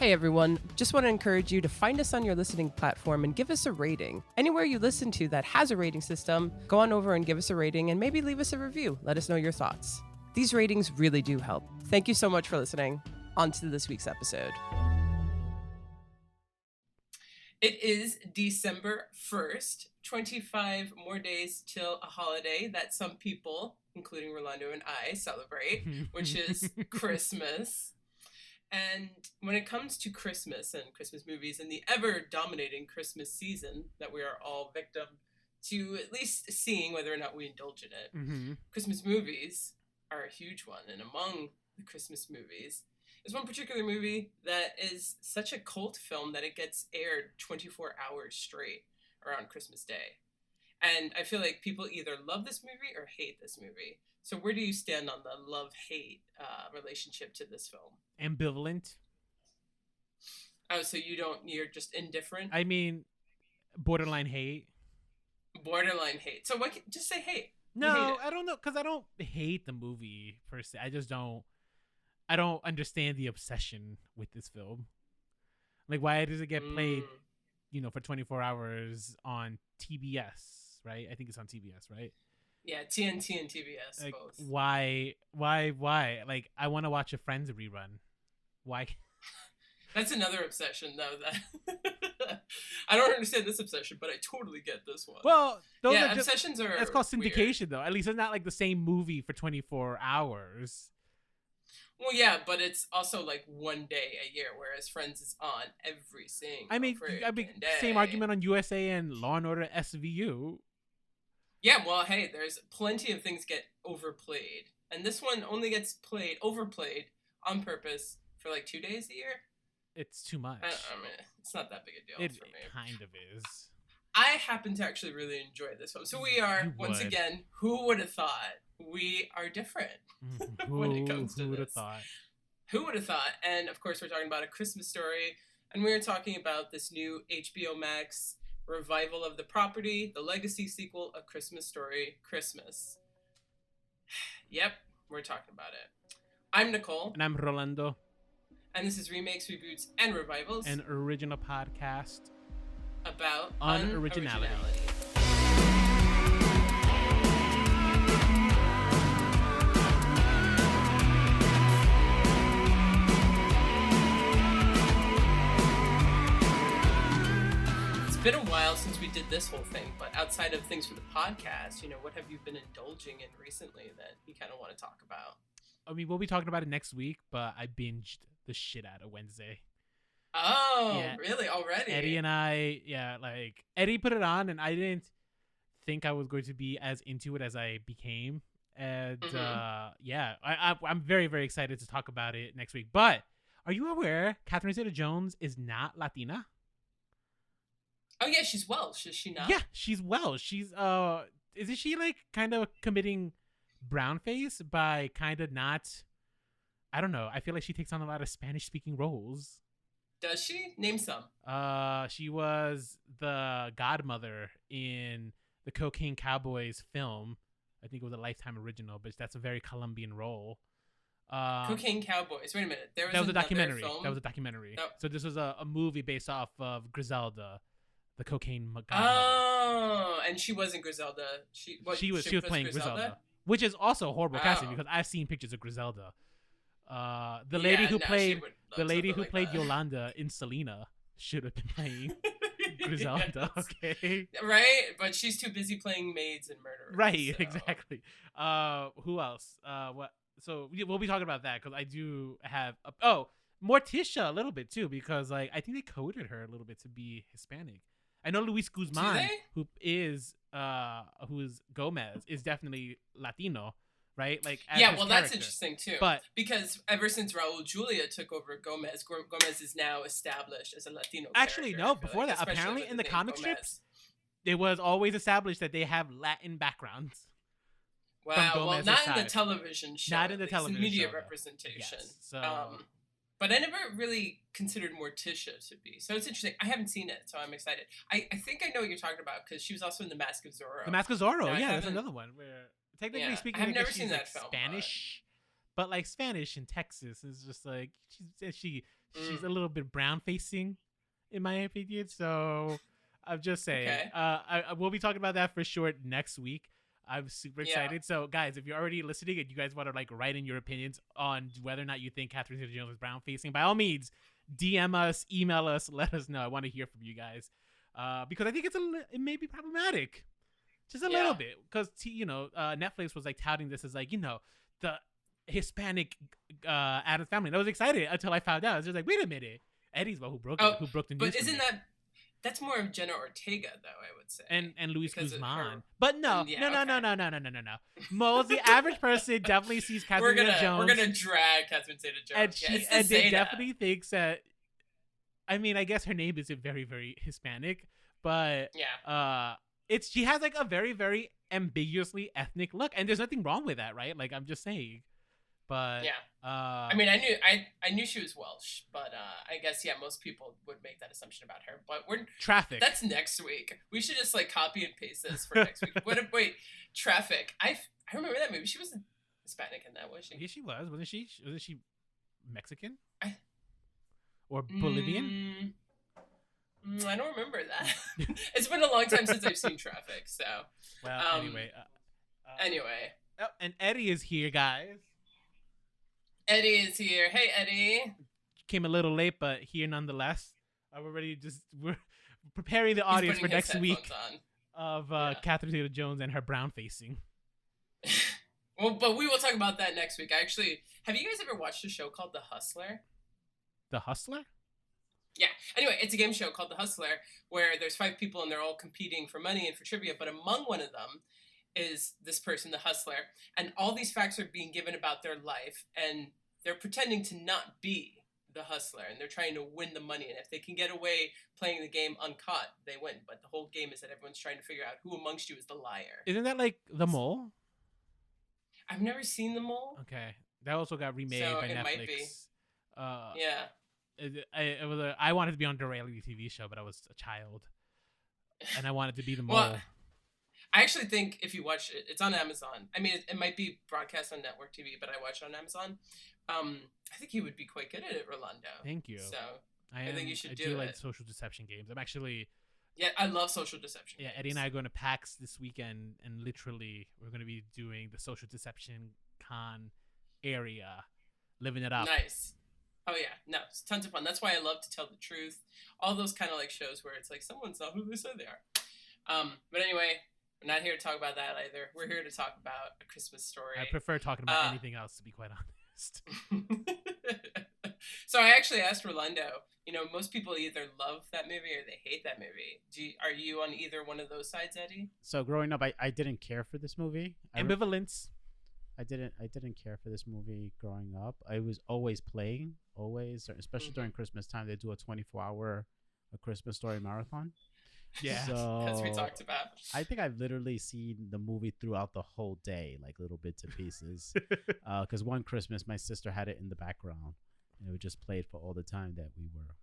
Hey everyone, just want to encourage you to find us on your listening platform and give us a rating. Anywhere you listen to that has a rating system, go on over and give us a rating and maybe leave us a review. Let us know your thoughts. These ratings really do help. Thank you so much for listening. On to this week's episode. It is December 1st, 25 more days till a holiday that some people, including Rolando and I, celebrate, which is Christmas. And when it comes to Christmas and Christmas movies and the ever-dominating Christmas season that we are all victim to at least seeing whether or not we indulge in it, Christmas movies are a huge one. And among the Christmas movies is one particular movie that is such a cult film that it gets aired 24 hours straight around Christmas Day. And I feel like people either love this movie or hate this movie. So where do you stand on the love-hate relationship to this film? Ambivalent. Oh, so you're just indifferent? I mean, borderline hate. Borderline hate. So just say hate. No, I don't know, because I don't hate the movie per se. I don't understand the obsession with this film. Like, why does it get played, for 24 hours on TBS, right? I think it's on TBS, right? Yeah, TNT and TBS, like, both. Why? Like, I want to watch a Friends rerun. Why? That's another obsession, though. That I don't understand this obsession, but I totally get this one. Well, obsessions are. That's called syndication, weird. Though. At least it's not like the same movie for 24 hours. Well, yeah, but it's also like one day a year, whereas Friends is on every single. I mean, day. Same argument on USA and Law and Order SVU. Yeah, well, hey, there's plenty of things get overplayed, and this one only gets overplayed on purpose for like 2 days a year. It's too much. I mean, it's not that big a deal for me. It kind of is. I happen to actually really enjoy this film. So we are, once again, who would have thought we are different when it comes to this? Who would have thought? Who would have thought? And of course, we're talking about A Christmas Story, and we're talking about this new HBO Max revival of the property, the legacy sequel, A Christmas Story, Christmas. Yep, we're talking about it. I'm Nicole. And I'm Rolando. And this is Remakes, Reboots, and Revivals. An original podcast about unoriginality. It's been a while since we did this whole thing, but outside of things for the podcast, what have you been indulging in recently that you kind of want to talk about? I mean, we'll be talking about it next week, but I binged the shit out of Wednesday. Oh, yeah. Really? Already? Eddie and I, Eddie put it on, and I didn't think I was going to be as into it as I became. And, I'm very, very excited to talk about it next week. But are you aware Catherine Zeta-Jones is not Latina? Oh, yeah, she's Welsh, is she not? Yeah, she's Welsh. She's, isn't she, kind of committing brownface by kind of not, I don't know. I feel like she takes on a lot of Spanish-speaking roles. Does she? Name some. She was the godmother in the Cocaine Cowboys film. I think it was a Lifetime original, but that's a very Colombian role. Cocaine Cowboys. Wait a minute. That was a documentary. Film? That was a documentary. Oh. So this was a movie based off of Griselda, the cocaine godmother. Oh, and she wasn't Griselda. She was playing Griselda, which is also horrible casting because I've seen pictures of Griselda. The lady who played Yolanda in Selena should have been playing Griselda. Yes. Okay, right, but she's too busy playing maids and murderers. Right, so. Exactly. Who else? What? So we'll be talking about that because I do have Morticia a little bit too because I think they coded her a little bit to be Hispanic. I know Luis Guzman, who is Gomez, is definitely Latino. Right? That's interesting too. But because ever since Raul Julia took over Gomez is now established as a Latino Actually, character. no, before that, apparently in the comic strips, it was always established that they have Latin backgrounds. Wow, well, not in the television show. Not in the television media show, representation. Yes, so... but I never really considered Morticia to be. So it's interesting. I haven't seen it, so I'm excited. I think I know what you're talking about because she was also in The Mask of Zorro. The Mask of Zorro, that's another one where... Technically speaking, I've never seen that film. Spanish, but Spanish in Texas is just she she's a little bit brown facing, in my opinion. So I'm just saying, Okay. I will be talking about that for sure next week. I'm super Yeah. excited. So, guys, if you're already listening and you guys want to like write in your opinions on whether or not you think Catherine Zeta-Jones is brown facing, by all means, DM us, email us, let us know. I want to hear from you guys, because I think it may be problematic, just a little bit, because Netflix was like touting this as like the Hispanic Addams family. And I was excited until I found out. I was just like, wait a minute, Eddie's one who broke the news. But isn't that's more of Jenna Ortega, though, I would say. And Luis Because Guzman. But no. No. Most the average person definitely sees Catherine Zeta-Jones. We're gonna drag Catherine Zeta-Jones. And they definitely thinks that. I mean, I guess her name isn't very, very Hispanic, but she has like a very, very ambiguously ethnic look, and there's nothing wrong with that, right? Like, I'm just saying. But I mean, I knew she was Welsh, but I guess most people would make that assumption about her. But Traffic. That's next week. We should just like copy and paste this for next week. Wait, Traffic. I remember that movie. She wasn't Hispanic in that, was she? Yeah, she was. Wasn't she? Wasn't she Mexican? Or Bolivian? I don't remember that. It's been a long time since I've seen Traffic. So. Well, anyway. Oh, and Eddie is here, guys. Eddie is here. Hey, Eddie. Came a little late, but here nonetheless. We're preparing the audience for next week of Catherine Zeta-Jones and her brown facing. Well, but we will talk about that next week. Have you guys ever watched a show called The Hustler? The Hustler? Yeah. Anyway, it's a game show called The Hustler where there's 5 people and they're all competing for money and for trivia, but among one of them is this person, the hustler, and all these facts are being given about their life, and they're pretending to not be the hustler, and they're trying to win the money, and if they can get away playing the game uncaught, they win. But the whole game is that everyone's trying to figure out who amongst you is the liar. Isn't that like The Mole? I've never seen The Mole. Okay, that also got remade by Netflix. Might be. It was I wanted to be on the reality TV show, but I was a child, and I wanted to be the mole. Well, I actually think if you watch it, it's on Amazon. I mean, it might be broadcast on network TV, but I watch it on Amazon. I think you would be quite good at it, Rolando. Thank you. So I think you should do it. I do it. like social deception games. I'm actually. Yeah, I love social deception. Yeah, games. Eddie and I are going to PAX this weekend, and literally we're going to be doing the social deception con area, living it up. Nice. Oh yeah, no, it's tons of fun. That's why I love to tell the truth. All those kind of like shows where it's like someone's not who they said they are. But anyway, we're not here to talk about that either. We're here to talk about A Christmas Story. I prefer talking about anything else, to be quite honest. So I actually asked Rolando. Most people either love that movie or they hate that movie. Are you on either one of those sides, Eddie? So growing up, I didn't care for this movie. Ambivalence. I didn't care for this movie growing up. I was always playing, especially during Christmas time. They do a 24-hour A Christmas Story marathon. Yeah, so as we talked about. I think I've literally seen the movie throughout the whole day, like little bits and pieces. Because one Christmas, my sister had it in the background, and it would just play it for all the time that we were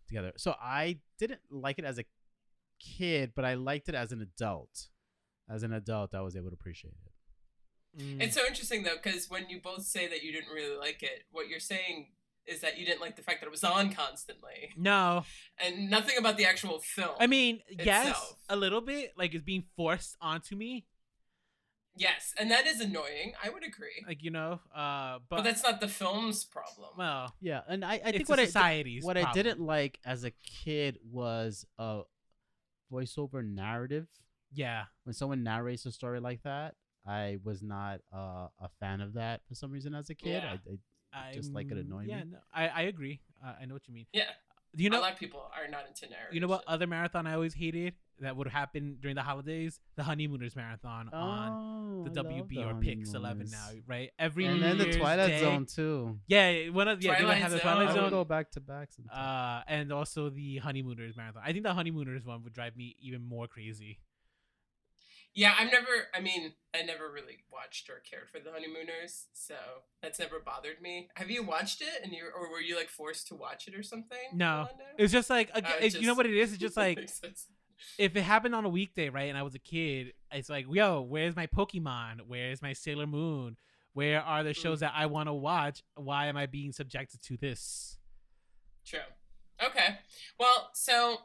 together. So I didn't like it as a kid, but I liked it as an adult. As an adult, I was able to appreciate it. It's so interesting though, because when you both say that you didn't really like it, what you're saying is that you didn't like the fact that it was on constantly. No. And nothing about the actual film. I mean, itself. Yes, a little bit. Like, it's being forced onto me. Yes, and that is annoying. I would agree. Like, but that's not the film's problem. Well, yeah, and I think it's society's what problem. I didn't like as a kid was a voiceover narrative. Yeah. When someone narrates a story like that, I was not a fan of that for some reason as a kid. Yeah. I just like it annoying me. No, I agree. I know what you mean. Yeah. A lot of people are not into narration. You know what other marathon I always hated that would happen during the holidays? The Honeymooners marathon on the WB or Pix 11 now, right? Every and New then Year's the Twilight Day, Zone too. Yeah, they would have the Twilight I Zone. would go back to back sometimes. And also the Honeymooners marathon. I think the Honeymooners one would drive me even more crazy. Yeah, I never really watched or cared for the Honeymooners, so that's never bothered me. Have you watched it, or were you like forced to watch it or something? No, Rolando? it's just like you know what it is. It's just like sense. If it happened on a weekday, right, and I was a kid, it's like, yo, where's my Pokemon? Where's my Sailor Moon? Where are the shows that I want to watch? Why am I being subjected to this? True. Okay. Well, so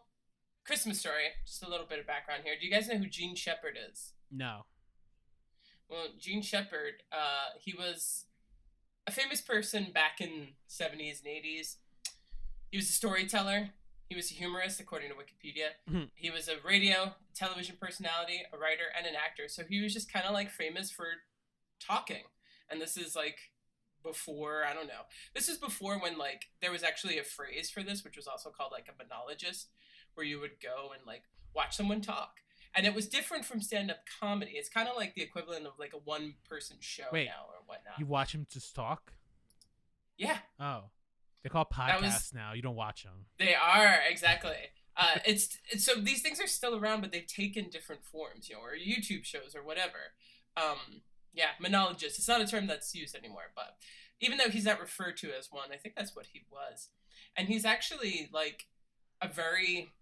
Christmas Story. Just a little bit of background here. Do you guys know who Gene Shepherd is? No. Well, Gene Shepherd, he was a famous person back in 70s and 80s. He was a storyteller. He was a humorist, according to Wikipedia. Mhm. He was a radio, television personality, a writer, and an actor. So he was just kind of like famous for talking. And this is like before, I don't know. This is before when like there was actually a phrase for this, which was also called like a monologist, where you would go and like watch someone talk. And it was different from stand-up comedy. It's kind of like the equivalent of like a one-person show Wait, now or whatnot. You watch him just talk? Yeah, Oh. They're called podcasts now. You don't watch them. they are exactly. It's so these things are still around, but they've taken different forms, or YouTube shows or whatever. Yeah, monologist. It's not a term that's used anymore, but even though he's not referred to as one, I think that's what he was. And he's actually like a very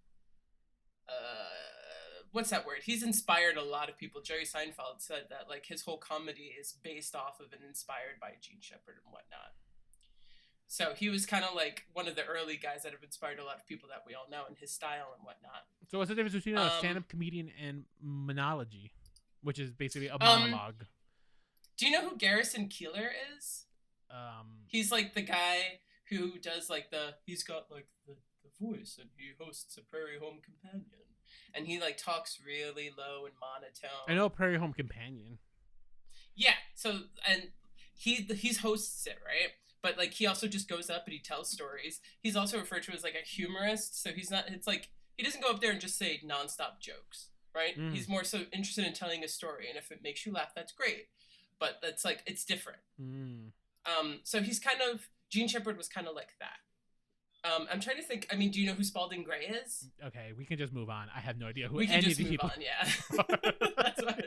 what's that word? He's inspired a lot of people. Jerry Seinfeld said that like his whole comedy is based off of and inspired by Gene Shepherd and whatnot. So he was kind of like one of the early guys that have inspired a lot of people that we all know in his style and whatnot. So what's the difference between a stand-up comedian and monology, which is basically a monologue? Do you know who Garrison Keillor is? He's like the guy who does like he's got like the voice and he hosts a Prairie Home Companion. And he like talks really low and monotone. I know Prairie Home Companion. Yeah, so and he's hosts it, right? But like he also just goes up and he tells stories. He's also referred to as like a humorist, so he's not. It's like he doesn't go up there and just say nonstop jokes, right? Mm. He's more so interested in telling a story, and if it makes you laugh, that's great. But that's like it's different. Mm. So he's kind of Gene Shepherd was kind of like that. I'm trying to think. I mean, do you know who Spalding Gray is? Okay, we can just move on. I have no idea who We can any just of the move people. on, yeah. That's what,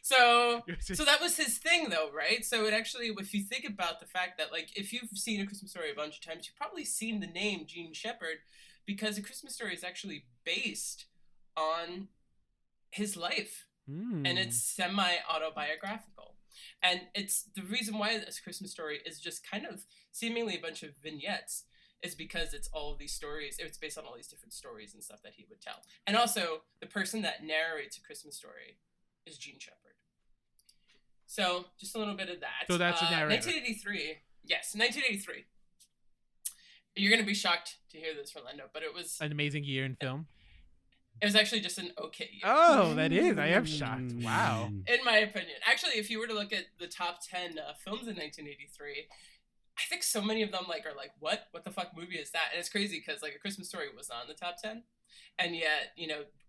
so that was his thing, though, right? So it actually, if you think about the fact that, like, if you've seen A Christmas Story a bunch of times, you've probably seen the name Gene Shepherd because A Christmas Story is actually based on his life, and it's semi-autobiographical. And it's the reason why this Christmas Story is just kind of seemingly a bunch of vignettes is because it's all of these stories. It's based on all these different stories and stuff that he would tell. And also, the person that narrates A Christmas Story is Gene Shepherd. So, just a little bit of that. So that's a narrator. 1983. Yes, 1983. You're going to be shocked to hear this, Orlando, but it was an amazing year in film. It was actually just an okay year. Oh, that is. I am shocked. Wow. In my opinion. Actually, if you were to look at the top 10 films in 1983, I think so many of them are like, what the fuck movie is that? And it's crazy because like A Christmas Story was not in the top 10, and yet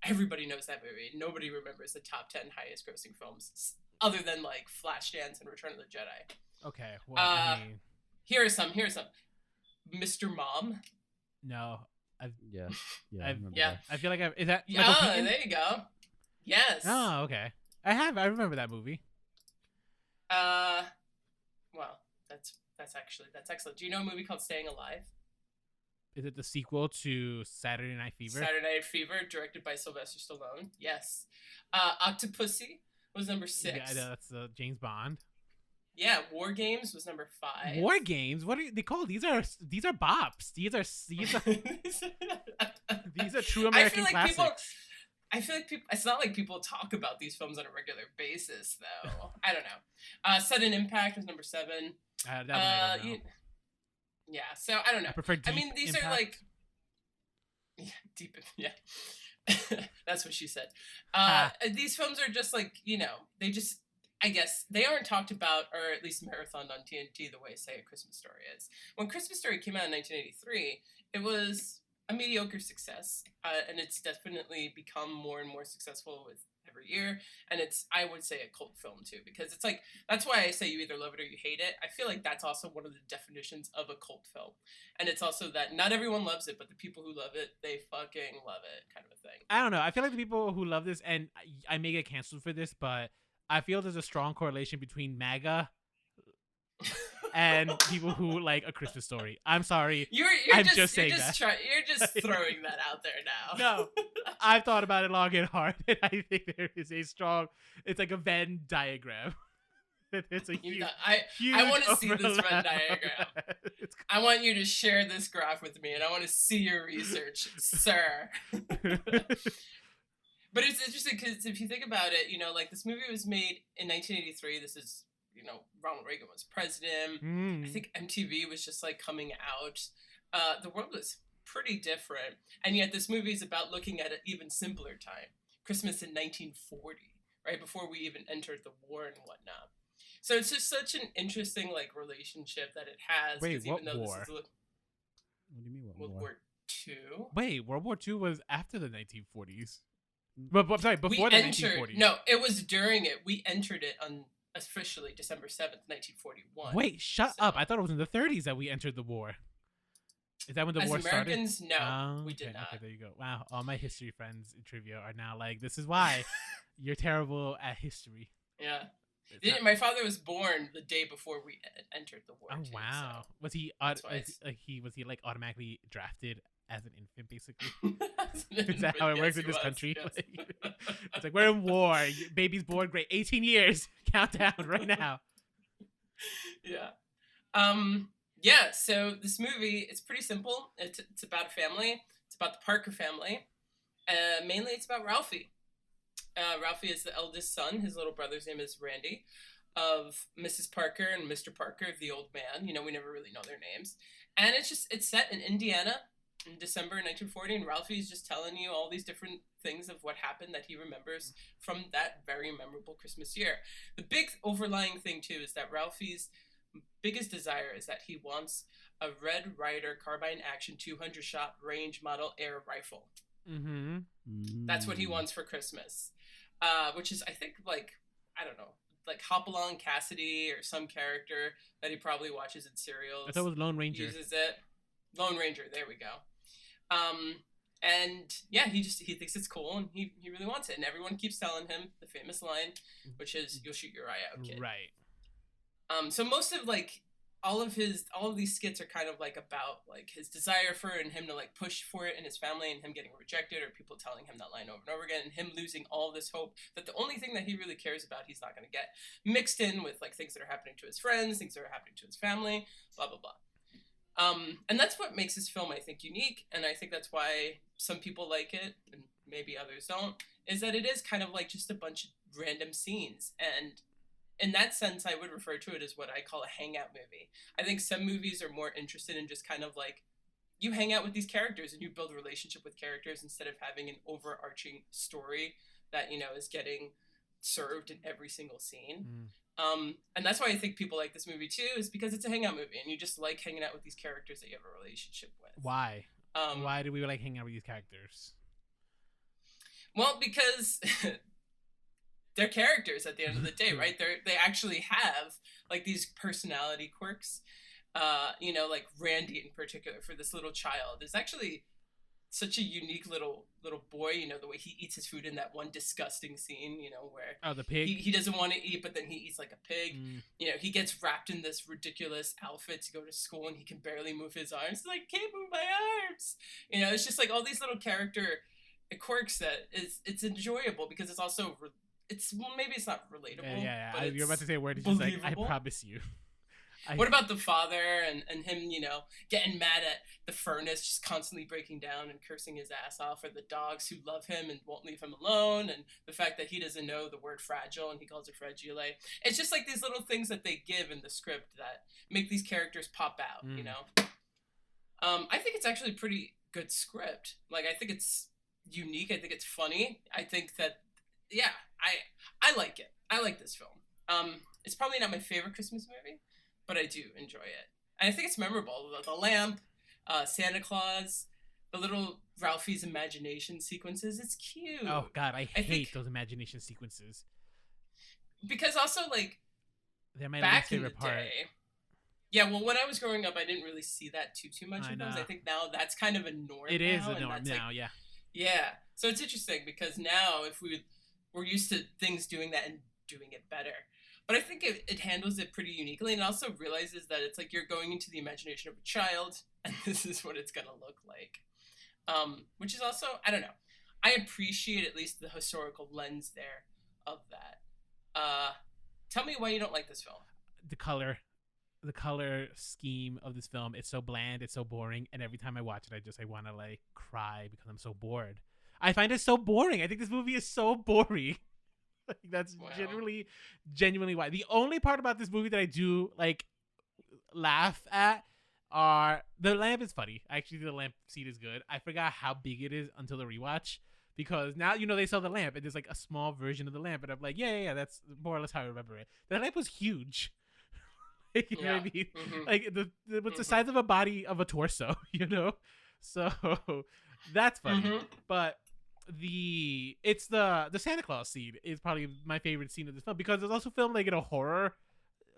everybody knows that movie. Nobody remembers the top 10 highest grossing films other than like Flashdance and Return of the Jedi. Okay, well, I mean, here are some. Mr. Mom. No, Yeah. I feel like is that Michael Keaton? There you go. Yes. Oh, okay. I remember that movie. Well, that's excellent. Do you know a movie called Staying Alive? Is it the sequel to Saturday Night Fever? Saturday Night Fever, directed by Sylvester Stallone. Yes. Octopussy was number 6. Yeah, that's James Bond. Yeah, War Games was number 5. War Games? What are they called? These are bops. These are these are true American classics. I feel like people. It's not like people talk about these films on a regular basis, though. I don't know. Sudden Impact was number 7. That one I don't know. Yeah, so I don't know. I prefer Deep these Impact. are like deep. Yeah, that's what she said. These films are just like they just. I guess they aren't talked about, or at least marathoned on TNT the way, say, A Christmas Story is. When Christmas Story came out in 1983, it was a mediocre success, and it's definitely become more and more successful with every year. And it's, I would say, a cult film too, because it's like that's why I say you either love it or you hate it. I feel like that's also one of the definitions of a cult film, and it's also that not everyone loves it, but the people who love it, they fucking love it, kind of a thing. I don't know. I feel like the people who love this, and I may get canceled for this, but I feel there's a strong correlation between MAGA and people who like A Christmas Story. I'm sorry. I'm just saying that. You're just throwing that out there now. No, I've thought about it long and hard, and I think there is a strong. It's like a Venn diagram. It's a huge, I huge want to see this Venn overlap. diagram. It's I want you to share this graph with me, and I want to see your research, sir. But it's interesting because if you think about it, like this movie was made in 1983. This is, Ronald Reagan was president. I think MTV was just like coming out. The world was pretty different. And yet this movie is about looking at an even simpler time. Christmas in 1940, right? Before we even entered the war and whatnot. So it's just such an interesting like relationship that it has. Wait, what even though war? This is What do you mean? What World war? War II. Wait, World War II was after the 1940s. But sorry, before we the entered, 1940s. No, it was during it. We entered it on officially December 7th, 1941. Wait, shut up. I thought it was in the 30s that we entered the war. Is that when the As war Americans, started? no, we okay, did not. Okay, there you go. Wow, all my history friends in trivia are now like, this is why you're terrible at history. Yeah. It's My father was born the day before we entered the war. Oh too, wow! so Was he that's why was he like automatically drafted as an infant, basically? As an Is that how it infant, works yes, in this he was, country? yes. It's like, we're in war. Your baby's born. Great, 18 years. Countdown right now. Yeah. Yeah. So this movie, it's pretty simple. It's about a family. It's about the Parker family. Mainly, it's about Ralphie. Ralphie is the eldest son. His little brother's name is Randy, of Mrs. Parker and Mr. Parker, the old man. We never really know their names. And it's set in Indiana in December 1940, and Ralphie's just telling you all these different things of what happened that he remembers from that very memorable Christmas year. The big overlying thing, too, is that Ralphie's biggest desire is that he wants a Red Ryder carbine action 200-shot range model air rifle. Mm-hmm. That's what he wants for Christmas. Which is, I think, like, I don't know, like Hopalong Cassidy or some character that he probably watches in serials. I thought it was Lone Ranger. Uses it. Lone Ranger, there we go. And yeah, he thinks it's cool, and he really wants it. And everyone keeps telling him the famous line, which is, "You'll shoot your eye out, kid." Right. So most of like all of these skits are kind of like about like his desire for it and him to like push for it in his family, and him getting rejected or people telling him that line over and over again, and him losing all this hope that the only thing that he really cares about he's not going to get, mixed in with like things that are happening to his friends, things that are happening to his family, blah blah blah. And that's what makes this film, I think, unique, and I think that's why some people like it and maybe others don't, is that it is kind of like just a bunch of random scenes. And in that sense, I would refer to it as what I call a hangout movie. I think some movies are more interested in just kind of like, you hang out with these characters and you build a relationship with characters instead of having an overarching story that, is getting served in every single scene. And that's why I think people like this movie too, is because it's a hangout movie and you just like hanging out with these characters that you have a relationship with. Why? Why do we like hanging out with these characters? Well, because they're characters at the end of the day, right? They actually have like these personality quirks. Like Randy in particular, for this little child, is actually such a unique little boy. The way he eats his food in that one disgusting scene, where the pig. He doesn't want to eat, but then he eats like a pig. He gets wrapped in this ridiculous outfit to go to school, and he can barely move his arms. He's like, can't move my arms. It's just like all these little character quirks that it's enjoyable because it's also maybe it's not relatable. Yeah. But You're about to say a word. It's just like, I promise you. What about the father and him, getting mad at the furnace, just constantly breaking down and cursing his ass off, or the dogs who love him and won't leave him alone, and the fact that he doesn't know the word fragile and he calls it fragile. It's just like these little things that they give in the script that make these characters pop out, I think it's actually a pretty good script. Like, I think it's unique. I think it's funny. I think that, yeah, I like it. I like this film. It's probably not my favorite Christmas movie, but I do enjoy it. And I think it's memorable. The lamp, Santa Claus, the little Ralphie's imagination sequences. It's cute. Oh, God, I hate those imagination sequences. Because also, like, they're my back least favorite part. Day, yeah, well, when I was growing up, I didn't really see that too much of those. I think now that's kind of a norm. It is a norm now, yeah. Yeah. So it's interesting because now if we're used to things doing that and doing it better. But I think it handles it pretty uniquely, and also realizes that it's like you're going into the imagination of a child, and this is what it's going to look like. Which is also, I don't know. I appreciate at least the historical lens there of that. Tell me why you don't like this film. The color scheme of this film, it's so bland, it's so boring, and every time I watch it I want to like cry because I'm so bored. I find it so boring. I think this movie is so boring. Like, that's genuinely why. The only part about this movie that I do like laugh at are the lamp is funny. Actually, the lamp scene is good. I forgot how big it is until the rewatch, because now they sell the lamp and there's like a small version of the lamp, and I'm like, yeah, that's more or less how I remember it. The lamp was huge. You know what I mean? Mm-hmm. Like what's the size of a body of a torso, So that's funny. Mm-hmm. But the Santa Claus scene is probably my favorite scene of this film, because it's also filmed like in a horror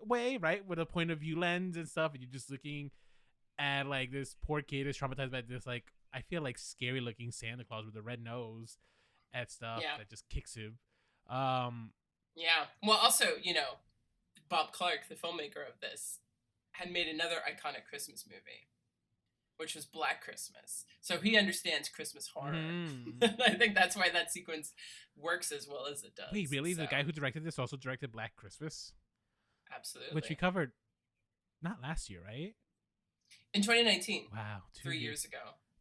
way, right? With a point of view lens and stuff, and you're just looking at like this poor kid is traumatized by this, like, I feel like scary looking Santa Claus with a red nose and stuff that just kicks him. Yeah. Well, also, Bob Clark, the filmmaker of this, had made another iconic Christmas movie, which was Black Christmas. So he understands Christmas horror. I think that's why that sequence works as well as it does. Wait, really? So. The guy who directed this also directed Black Christmas? Absolutely. Which we covered not last year, right? In 2019. Wow. 3 years ago.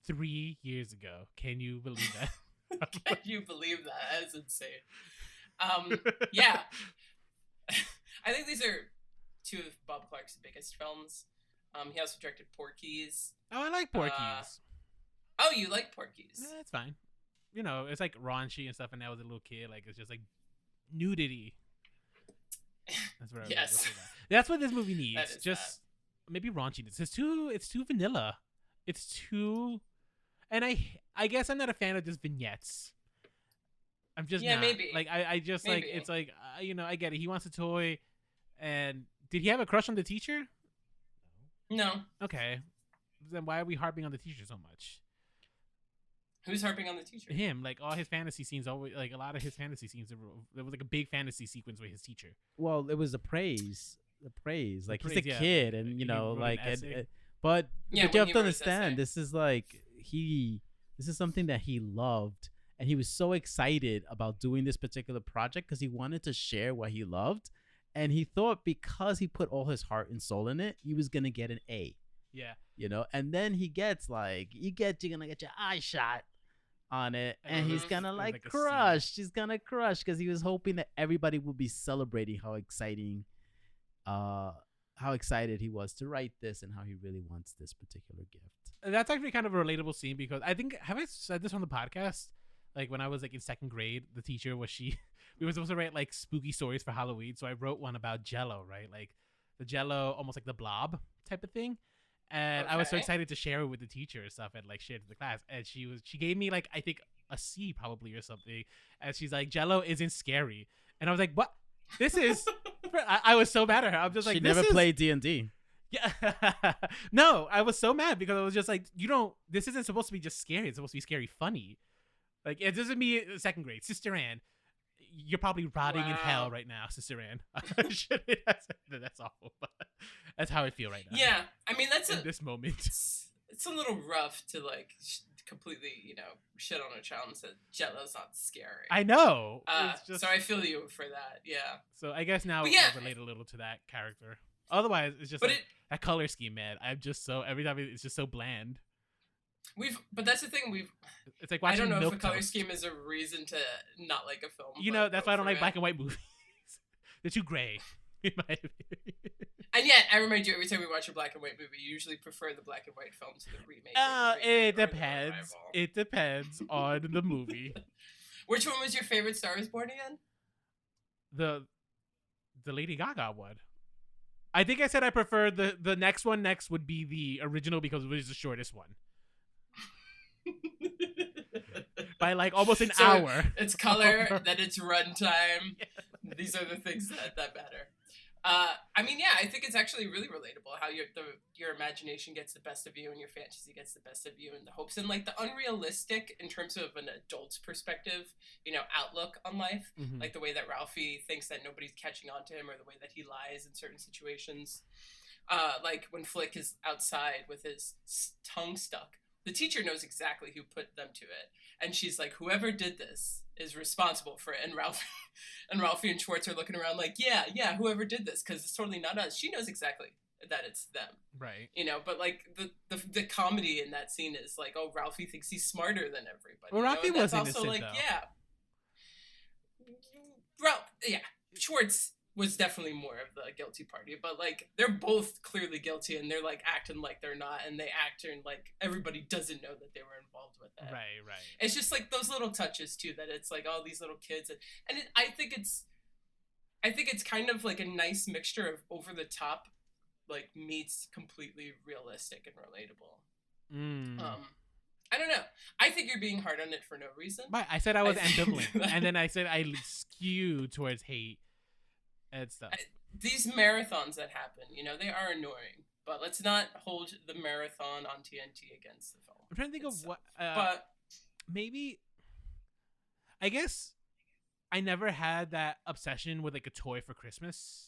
3 years ago. Can you believe that? Can you believe that? That's insane. Yeah. I think these are two of Bob Clark's biggest films. He also directed Porky's. Oh, I like Porky's. Oh, you like Porky's? Yeah, that's fine. It's like raunchy and stuff, and now as a little kid, like, it's just like nudity. That's what yes. That's what this movie needs. Just maybe raunchiness. It's too vanilla. It's too, and I guess I'm not a fan of just vignettes. I'm just not. Maybe. Like I just maybe. Like it's like I get it. He wants a toy, and did he have a crush on the teacher? No. Okay, then why are we harping on the teacher so much? Who's harping on the teacher? Him. Like, all his fantasy scenes, always, like, a lot of his fantasy scenes, there was like a big fantasy sequence with his teacher. Well, it was the praise. Like, he's a kid, and like, but you have to understand, this is something that he loved, and he was so excited about doing this particular project because he wanted to share what he loved, and he thought because he put all his heart and soul in it, he was gonna get an A. Yeah. And then he gets like, you're gonna get your eye shot on it, and he's gonna like crush. He's gonna crush because he was hoping that everybody would be celebrating how excited he was to write this and how he really wants this particular gift. That's actually kind of a relatable scene, because I think, have I said this on the podcast? Like, when I was like in second grade, the teacher we were supposed to write like spooky stories for Halloween, so I wrote one about Jell-O, right? Like the Jell-O, almost like the Blob type of thing. And I was so excited to share it with the teacher and stuff, and like share it with the class. And she gave me like, I think a C probably or something. And she's like, Jell-O isn't scary. And I was like, what? This is. I was so mad at her. I'm just like, she never played D&D. Yeah. No, I was so mad because I was just like, this isn't supposed to be just scary. It's supposed to be scary funny. Like, it doesn't mean second grade. Sister Ann, you're probably rotting in hell right now, Sister Ann. That's awful, but that's how I feel right now. Yeah, I mean, in this moment. It's a little rough to like completely, shit on a child and say Jell-O's not scary. I know. So I feel you for that. Yeah. So I guess now I relate a little to that character. Otherwise, it's just that color scheme, man. I'm just so, every time it's just so bland. But that's the thing. It's like watching I don't know Milk if a color Toast. scheme is a reason to not like a film. That's why I don't like black and white movies. They're too gray, in my opinion. And yet, I remind you, every time we watch a black and white movie, you usually prefer the black and white film to the remake. It depends. It depends on the movie. Which one was your favorite Star is Born again? The Lady Gaga one. I think I said I prefer the next one. Next would be the original because it was the shortest one. By like almost an hour. It's color, then it's runtime. Yeah. These are the things that matter. I mean, yeah, I think it's actually really relatable how your imagination gets the best of you and your fantasy gets the best of you, and the hopes and like the unrealistic in terms of an adult's perspective, outlook on life, like the way that Ralphie thinks that nobody's catching on to him, or the way that he lies in certain situations. Like when Flick is outside with his tongue stuck the teacher knows exactly who put them to it, and she's like, whoever did this is responsible for it. And Ralphie and Schwartz are looking around like, yeah, whoever did this, because it's totally not us. She knows exactly that it's them, Right. but like the comedy in that scene is like, oh, Ralphie thinks he's smarter than everybody. Well, Ralphie and that's was also innocent, like, though. yeah, Schwartz was definitely more of the guilty party, but like they're both clearly guilty, and they're like acting like they're not, and they acting like everybody doesn't know that they were involved with that. Right. It's just like those little touches too, that it's like all these little kids, and I think it's kind of like a nice mixture of over the top, like meets completely realistic and relatable. I don't know. I think you're being hard on it for no reason. But I said I was ambivalent, and then I said I skew towards hate and stuff. These marathons that happen, they are annoying. But let's not hold the marathon on TNT against the film. I'm trying to think of what. But maybe. I guess I never had that obsession with like a toy for Christmas,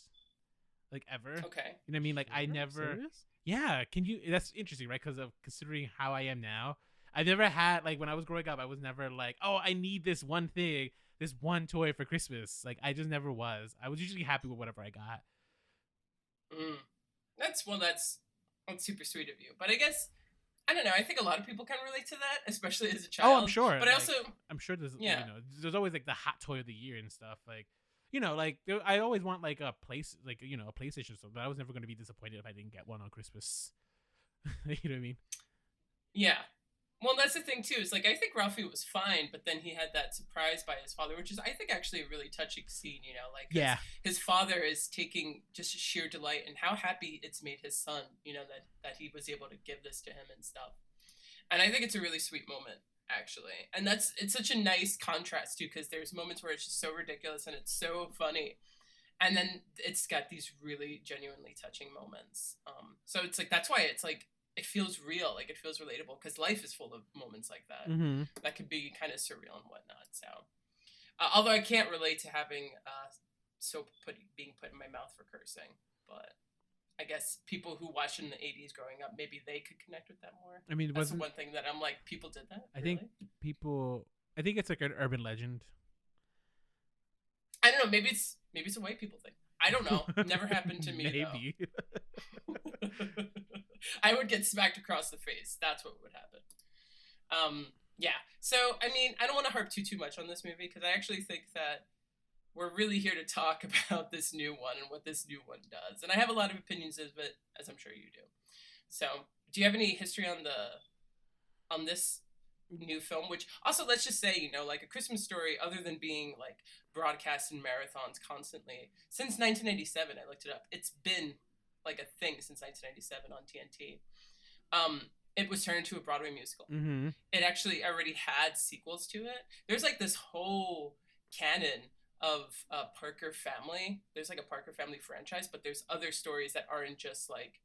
like ever. Okay. You know what I mean? Like I never. Serious? Yeah. Can you? That's interesting, right? Because of considering how I am now, I've never had like when I was growing up, I was never like, oh, I need this one thing, this one toy for Christmas. Like I just never was. I was usually happy with whatever I got. That's super sweet of you. But I guess I don't know. I think a lot of people can relate to that, especially as a child. Oh, I'm sure. But I'm sure there's yeah. There's always like the hot toy of the year and stuff. Like like I always want like a place like a PlayStation or something. But I was never going to be disappointed if I didn't get one on Christmas. You know what I mean? Yeah. Well, that's the thing too. Is like I think Ralphie was fine, but then he had that surprise by his father, which is I think actually a really touching scene. Like his father is taking just sheer delight in how happy it's made his son. That he was able to give this to him and stuff. And I think it's a really sweet moment actually, and it's such a nice contrast too, because there's moments where it's just so ridiculous and it's so funny, and then it's got these really genuinely touching moments. So it's like that's why it's like. It feels real, like it feels relatable, because life is full of moments like that that could be kind of surreal and whatnot. So, although I can't relate to having soap being put in my mouth for cursing, but I guess people who watched in the 80s growing up, maybe they could connect with that more. I mean, that's the one thing that I'm like, people did that. I think it's like an urban legend. I don't know. Maybe it's a white people thing. I don't know. Never happened to me. Maybe. I would get smacked across the face. That's what would happen. Yeah. So, I mean, I don't want to harp too much on this movie, because I actually think that we're really here to talk about this new one and what this new one does. And I have a lot of opinions of it, as I'm sure you do. So, do you have any history on this new film? Which also, let's just say, like A Christmas Story, other than being like broadcast in marathons constantly, since 1997, I looked it up, it's been like a thing since 1997 on TNT. It was turned into a Broadway musical. Mm-hmm. It actually already had sequels to it. There's like this whole canon of Parker Family. There's like a Parker Family franchise, but there's other stories that aren't just like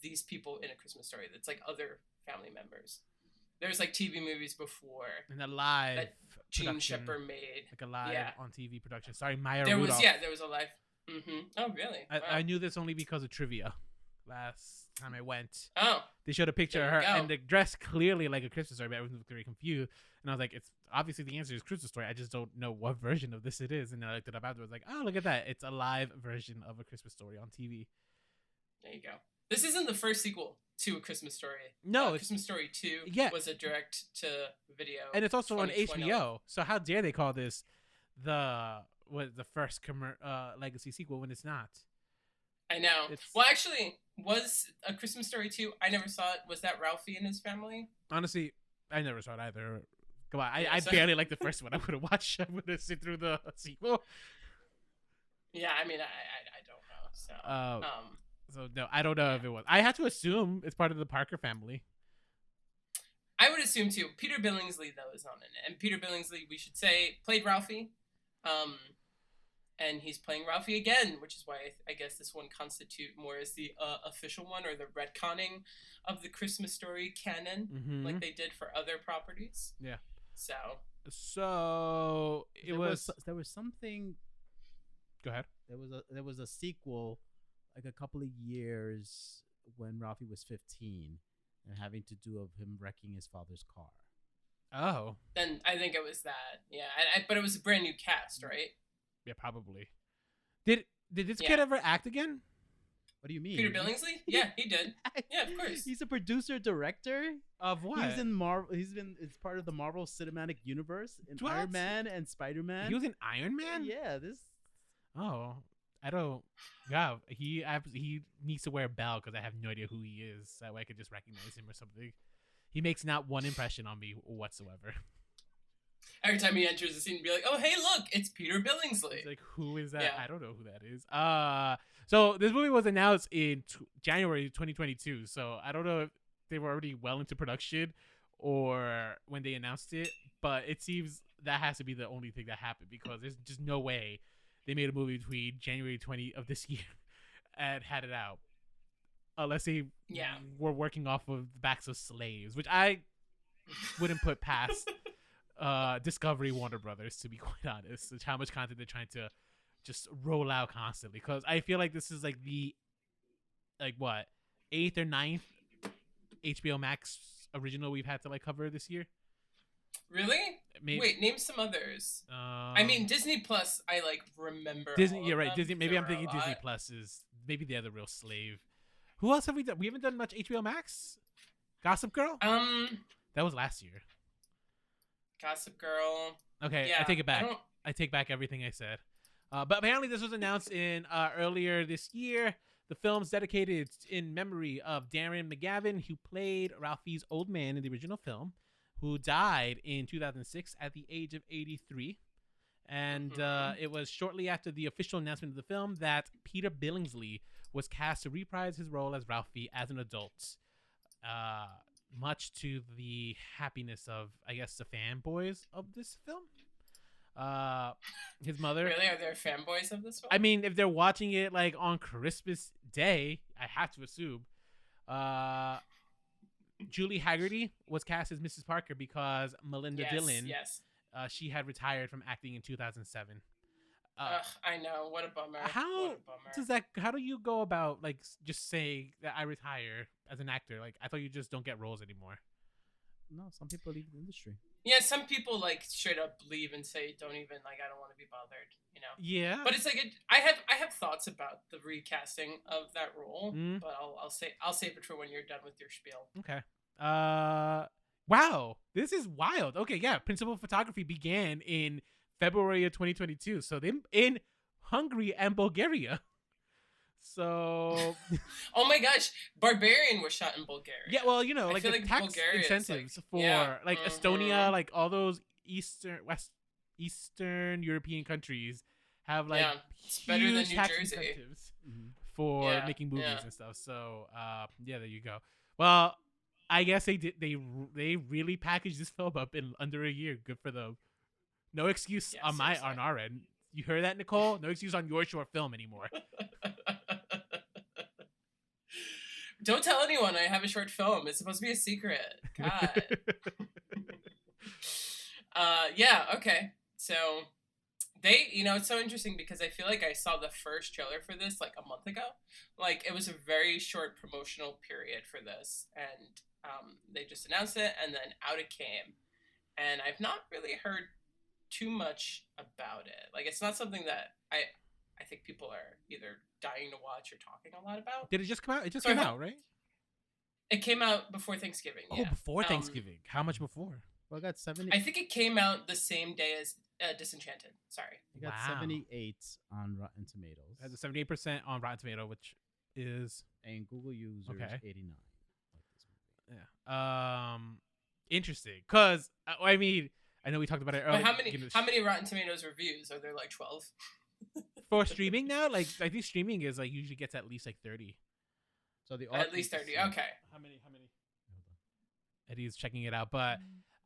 these people in A Christmas Story. That's like other family members. There's like TV movies before. And a live that Gene Shepard made. Like a live on TV production. Sorry, Maya there Rudolph. There was a live. Mm-hmm. Oh, really? Wow. I knew this only because of trivia. Last time I went, they showed a picture of her and the dress clearly like A Christmas Story, but I was very confused. And I was like, it's obviously the answer is Christmas Story. I just don't know what version of this it is. And then I looked it up afterwards, like, oh, look at that. It's a live version of A Christmas Story on TV. There you go. This isn't the first sequel to A Christmas Story. No, Christmas Story 2 was a direct to video. And it's also on HBO. So how dare they call this the first legacy sequel when it's not? I know. Well, actually, was A Christmas Story 2, I never saw it. Was that Ralphie and his family? Honestly, I never saw it either. Come on, I barely like the first one. I would have watched. I would have sit through the sequel. Yeah, I mean, I don't know. So no, I don't know if it was. I had to assume it's part of the Parker family. I would assume too. Peter Billingsley though is on it, and Peter Billingsley, we should say, played Ralphie. And he's playing Ralphie again, which is why I guess this one constitute more as the official one, or the retconning of the Christmas Story canon, like they did for other properties. Yeah. So there was something. Go ahead. There was a sequel, like a couple of years when Ralphie was 15, and having to do of him wrecking his father's car. Oh, Then I think it was that. Yeah, but it was a brand new cast, right? yeah, probably. Did this kid Yeah. ever act again? What do you mean? Peter Billingsley? Yeah, he did. Yeah, of course. He's a producer director. Of what? He was in Marvel. It's part of the Marvel Cinematic Universe in What? Iron Man and Spider-Man. He was in Iron Man. Yeah, this. Oh, I don't. Yeah, he needs to wear a bell because I have no idea who he is. That way I could just recognize him or something. He makes not one impression on me whatsoever. Every time he enters the scene, be like, "Oh, hey, look, it's Peter Billingsley." It's like, who is that? Yeah. I don't know who that is. So this movie was announced in January 2022. So I don't know if they were already well into production or when they announced it, but it seems that has to be the only thing that happened because there's just no way they made a movie between January 20 of this year and had it out. Unless they were working off of the backs of slaves, which I wouldn't put past Discovery Warner Brothers, to be quite honest. It's how much content they're trying to just roll out constantly. Because I feel like this is like the, like what, 8th or 9th HBO Max original we've had to like cover this year. Really? Maybe. Wait, name some others. I mean, Disney Plus. I like remember. Disney. all You're of right. them. Disney. Maybe There I'm were a thinking Disney lot. Plus is maybe they're the real slave. Who else have we done? We haven't done much HBO Max. Gossip Girl. That was last year. Gossip Girl. Okay, Yeah, I take it back. don't- I take back everything I said. But apparently, this was announced in earlier this year. The film's dedicated in memory of Darren McGavin, who played Ralphie's old man in the original film, who died in 2006 at the age of 83. And it was shortly after the official announcement of the film that Peter Billingsley was cast to reprise his role as Ralphie as an adult. Much to the happiness of, I guess, the fanboys of this film. His mother. Really, are there fanboys of this film? I mean, if they're watching it like on Christmas Day, I have to assume. Julie Haggerty was cast as Mrs. Parker because Melinda Dillon, Yes. she had retired from acting in 2007. Ugh, I know. What a bummer. How What a bummer. does that? How do you go about like just saying that I retire as an actor? Like I thought you just don't get roles anymore. No, some people leave the industry. Yeah, some people like straight up leave and say, "Don't even like. I don't want to be bothered." You know. Yeah, But it's like I have thoughts about the recasting of that role, but I'll save it for when you're done with your spiel. okay. Wow, this is wild. Okay, yeah. Principal photography began in February of 2022. So they in Hungary and Bulgaria. So Oh my gosh, Barbarian was shot in Bulgaria. yeah, well, you know, I like feel the like tax Bulgaria is, incentives like- for yeah, like Estonia, like all those Eastern European countries have like Yeah, it's better than huge New tax Jersey. incentives for Yeah, making movies yeah. and stuff. So yeah, there you go. Well, I guess they did. They really packaged this film up in under a year. Good for them. No excuse Yeah, on seriously. our end. You heard that, Nicole? No excuse on your short film anymore. Don't tell anyone I have a short film. It's supposed to be a secret. God. Yeah, okay. So they, it's so interesting because I feel like I saw the first trailer for this like a month ago. Like it was a very short promotional period for this, and they just announced it, and then out it came, and I've not really heard too much about it. Like it's not something that I think people are either dying to watch or talking a lot about. Did it just come out? It just So I came hope- out, right? It came out before Thanksgiving. Oh, Yeah. before Thanksgiving. How much before? Well, I got 70. I think it came out the same day as Disenchanted. Sorry. I got Wow. 78 on Rotten Tomatoes. It has a 78% on Rotten Tomato, which is And Google users Okay. 89. Like this movie. yeah. Interesting. Cause I mean, I know we talked about it earlier. But how many Rotten Tomatoes reviews are there? Like 12. for streaming now? Like I think streaming is like usually gets at least like 30. So the At least 30. Okay. How many? Eddie's checking it out, but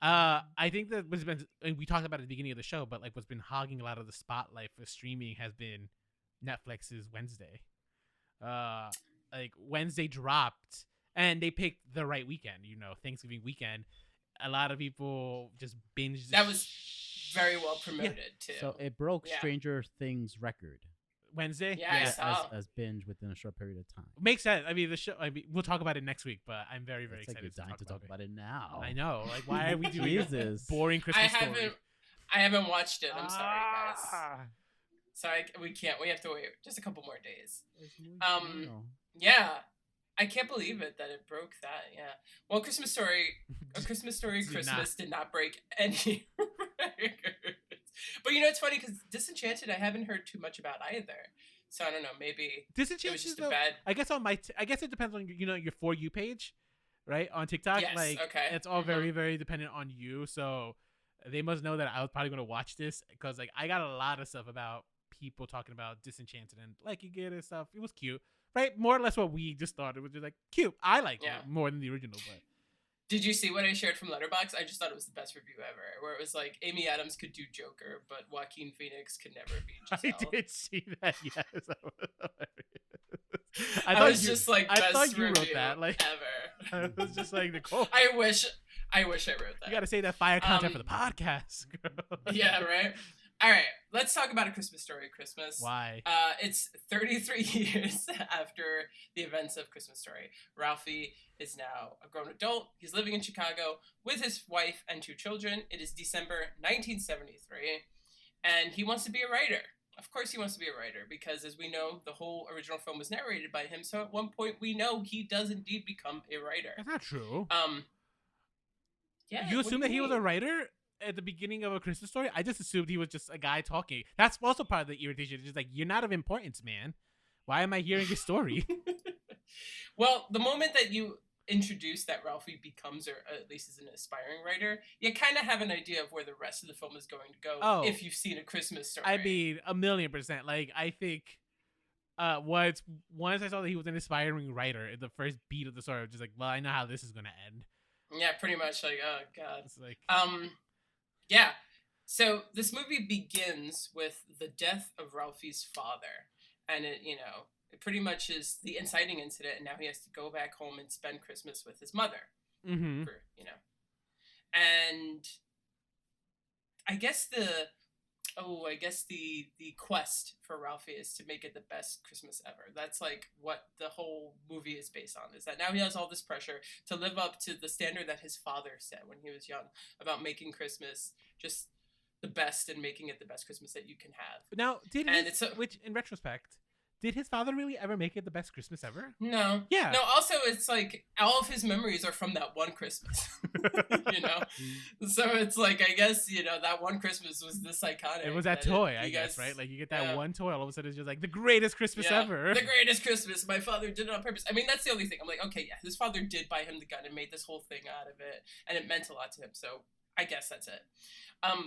I think that what's been, and we talked about it at the beginning of the show, but like what's been hogging a lot of the spotlight for streaming has been Netflix's Wednesday. Like Wednesday dropped, and they picked the right weekend. Thanksgiving weekend. A lot of people just binged. That was very well promoted too. So it broke Yeah. Stranger Things record. Wednesday. Yeah, I saw. as binge within a short period of time. Makes sense. I mean, the show. I mean, we'll talk about it next week, but I'm very, very It's like excited you're dying to talk about it now. I know. Like, why are we doing Jesus. a boring Christmas story? I haven't watched it. I'm sorry, guys. Ah. Sorry, we can't. We have to wait just a couple more days. It's muy Um, bueno. Yeah, I can't believe it that it broke that. Yeah. Well, A Christmas Story Did Christmas did not break any records. But you know, it's funny because Disenchanted, I haven't heard too much about either. So I don't know. Maybe it was Disenchanted, just a though, bad. I guess I guess it depends on your For You page, right, on TikTok. Yes, Like, okay. it's all Mhm. very, very dependent on you. So they must know that I was probably gonna watch this because like I got a lot of stuff about people talking about Disenchanted and like you get it stuff. It was cute, right? More or less what we just thought. It was just like cute. I like Yeah. it more than the original, but Did you see what I shared from Letterboxd? I just thought it was the best review ever. Where it was like Amy Adams could do Joker, but Joaquin Phoenix could never be Giselle. I did see that. Yes, that was hilarious. I thought was you- just like, I best thought you wrote review that, like- ever. I was just like Nicole. I wish I wrote that. You got to say that fire content for Um, the podcast. girl. Yeah, right. All right, let's talk about A Christmas Story Christmas. Why? It's 33 years after the events of Christmas Story. Ralphie is now a grown adult. He's living in Chicago with his wife and 2 children. It is December 1973, and he wants to be a writer. Of course he wants to be a writer, because as we know, the whole original film was narrated by him, so at one point we know he does indeed become a writer. That's not true. Yeah. You what assume do that he was a mean? writer at the beginning of A Christmas Story? I just assumed he was just a guy talking. That's also part of the irritation. It's just like, you're not of importance, man. Why am I hearing your story? Well, the moment that you introduce that Ralphie becomes, or at least is an aspiring writer, you kind of have an idea of where the rest of the film is going to go. Oh. If you've seen A Christmas Story. I mean, 1,000,000%. Like, I think once I saw that he was an aspiring writer, in the first beat of the story, I was just like, well, I know how this is going to end. Yeah, pretty much. Like, oh god. It's like, Yeah. So this movie begins with the death of Ralphie's father, and it pretty much is the inciting incident, and now he has to go back home and spend Christmas with his mother. mm-hmm. And I guess the quest for Ralphie is to make it the best Christmas ever. That's like what the whole movie is based on, is that now he has all this pressure to live up to the standard that his father set when he was young about making Christmas just the best and making it the best Christmas that you can have. Now, And it's a- which in retrospect, did his father really ever make it the best Christmas ever? No. Yeah. No, also it's like all of his memories are from that one Christmas. So it's like, I guess, that one Christmas was this iconic. It was that toy, I guess, right? Like, you get that Yeah. one toy, all of a sudden it's just like the greatest Christmas Yeah, ever. The greatest Christmas. My father did it on purpose. I mean, that's the only thing. I'm like, okay, yeah, his father did buy him the gun and made this whole thing out of it, and it meant a lot to him. So I guess that's it.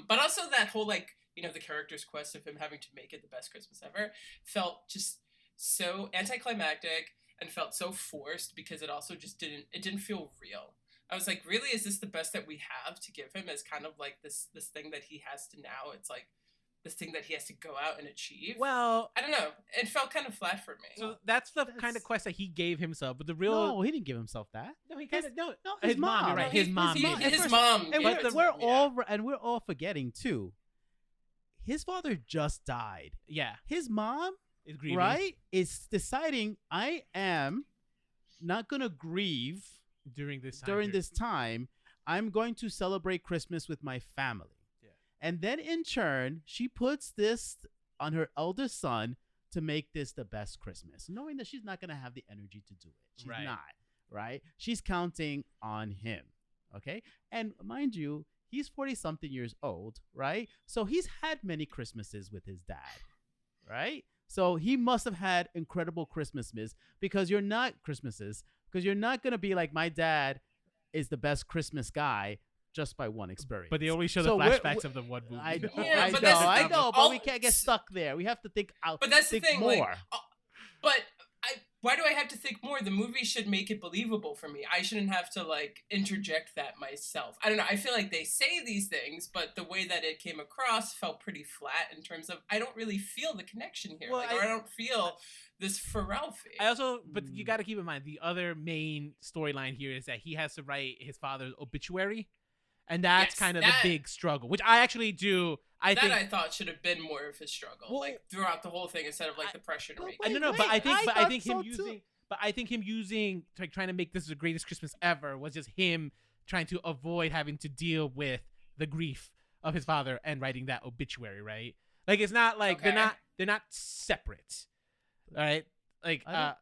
But also that whole, like, the character's quest of him having to make it the best Christmas ever felt just so anticlimactic and felt so forced, because it also just didn't feel real. I was like, really, is this the best that we have to give him as kind of like this thing that he has to now? It's like this thing that he has to go out and achieve. Well, I don't know. It felt kind of flat for me. so that's the kind of That's- quest that he gave himself. But the real No, he didn't give himself that. no, he kind of no. No, His mom, you're mom. right. No, His mom. mom. gave His it. mom. And gave but it we're, to we're him, yeah. all forgetting too. His father just died. Yeah, His mom, it's grieving. right, is deciding I am not gonna grieve during this time. during period. this time. I'm going to celebrate Christmas with my family. Yeah. And then in turn, she puts this on her eldest son to make this the best Christmas, knowing that she's not going to have the energy to do it. She's Right. not, right? She's counting on him, okay? And mind you, he's 40-something years old, right? So he's had many Christmases with his dad, right? So he must have had incredible Christmases, because you're not going to be like, my dad is the best Christmas guy just by one experience. But they only show the So we're- flashbacks of the one movie. I know, Yeah, I but know, that's the I thing. know, but All- we can't get stuck there. We have to think out. But that's the think thing, more. like, but why do I have to think more? The movie should make it believable for me. I shouldn't have to like interject that myself. I don't know. I feel like they say these things, but the way that it came across felt pretty flat in terms of I don't really feel the connection here. Well, or I don't feel this for Ralphie. I also, but you got to keep in mind the other main storyline here is that he has to write his father's obituary, and that's Yes, kind of that- the big struggle. Which I actually do. I thought should have been more of his struggle, Well, like throughout the whole thing, instead of like the pressure to but make wait, it. No, but I think thought him so too. using, but I think him using like trying to make this the greatest Christmas ever was just him trying to avoid having to deal with the grief of his father and writing that obituary, right? Like it's not like Okay. they're not separate. All right? Like does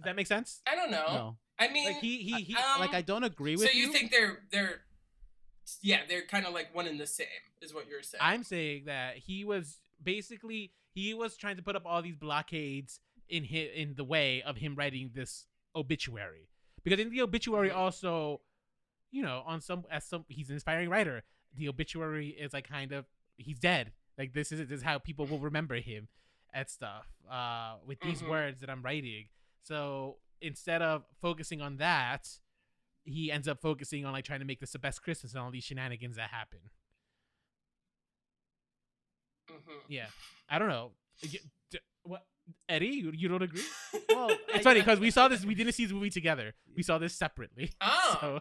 that make sense? I don't know. No, I mean, Like he like I don't agree so with you think they're kind of like one and the same, is what you're saying. I'm saying that he was trying to put up all these blockades in the way of him writing this obituary, because in the obituary also, he's an inspiring writer. The obituary is like kind of he's dead. Like this is how people will remember him and stuff with these words that I'm writing. So instead of focusing on that, he ends up focusing on like trying to make this the best Christmas and all these shenanigans that happen. Yeah, I don't know. What, Eddie? You don't agree? Well, It's funny because we saw this. We didn't see this movie together. We saw this separately. Oh, So,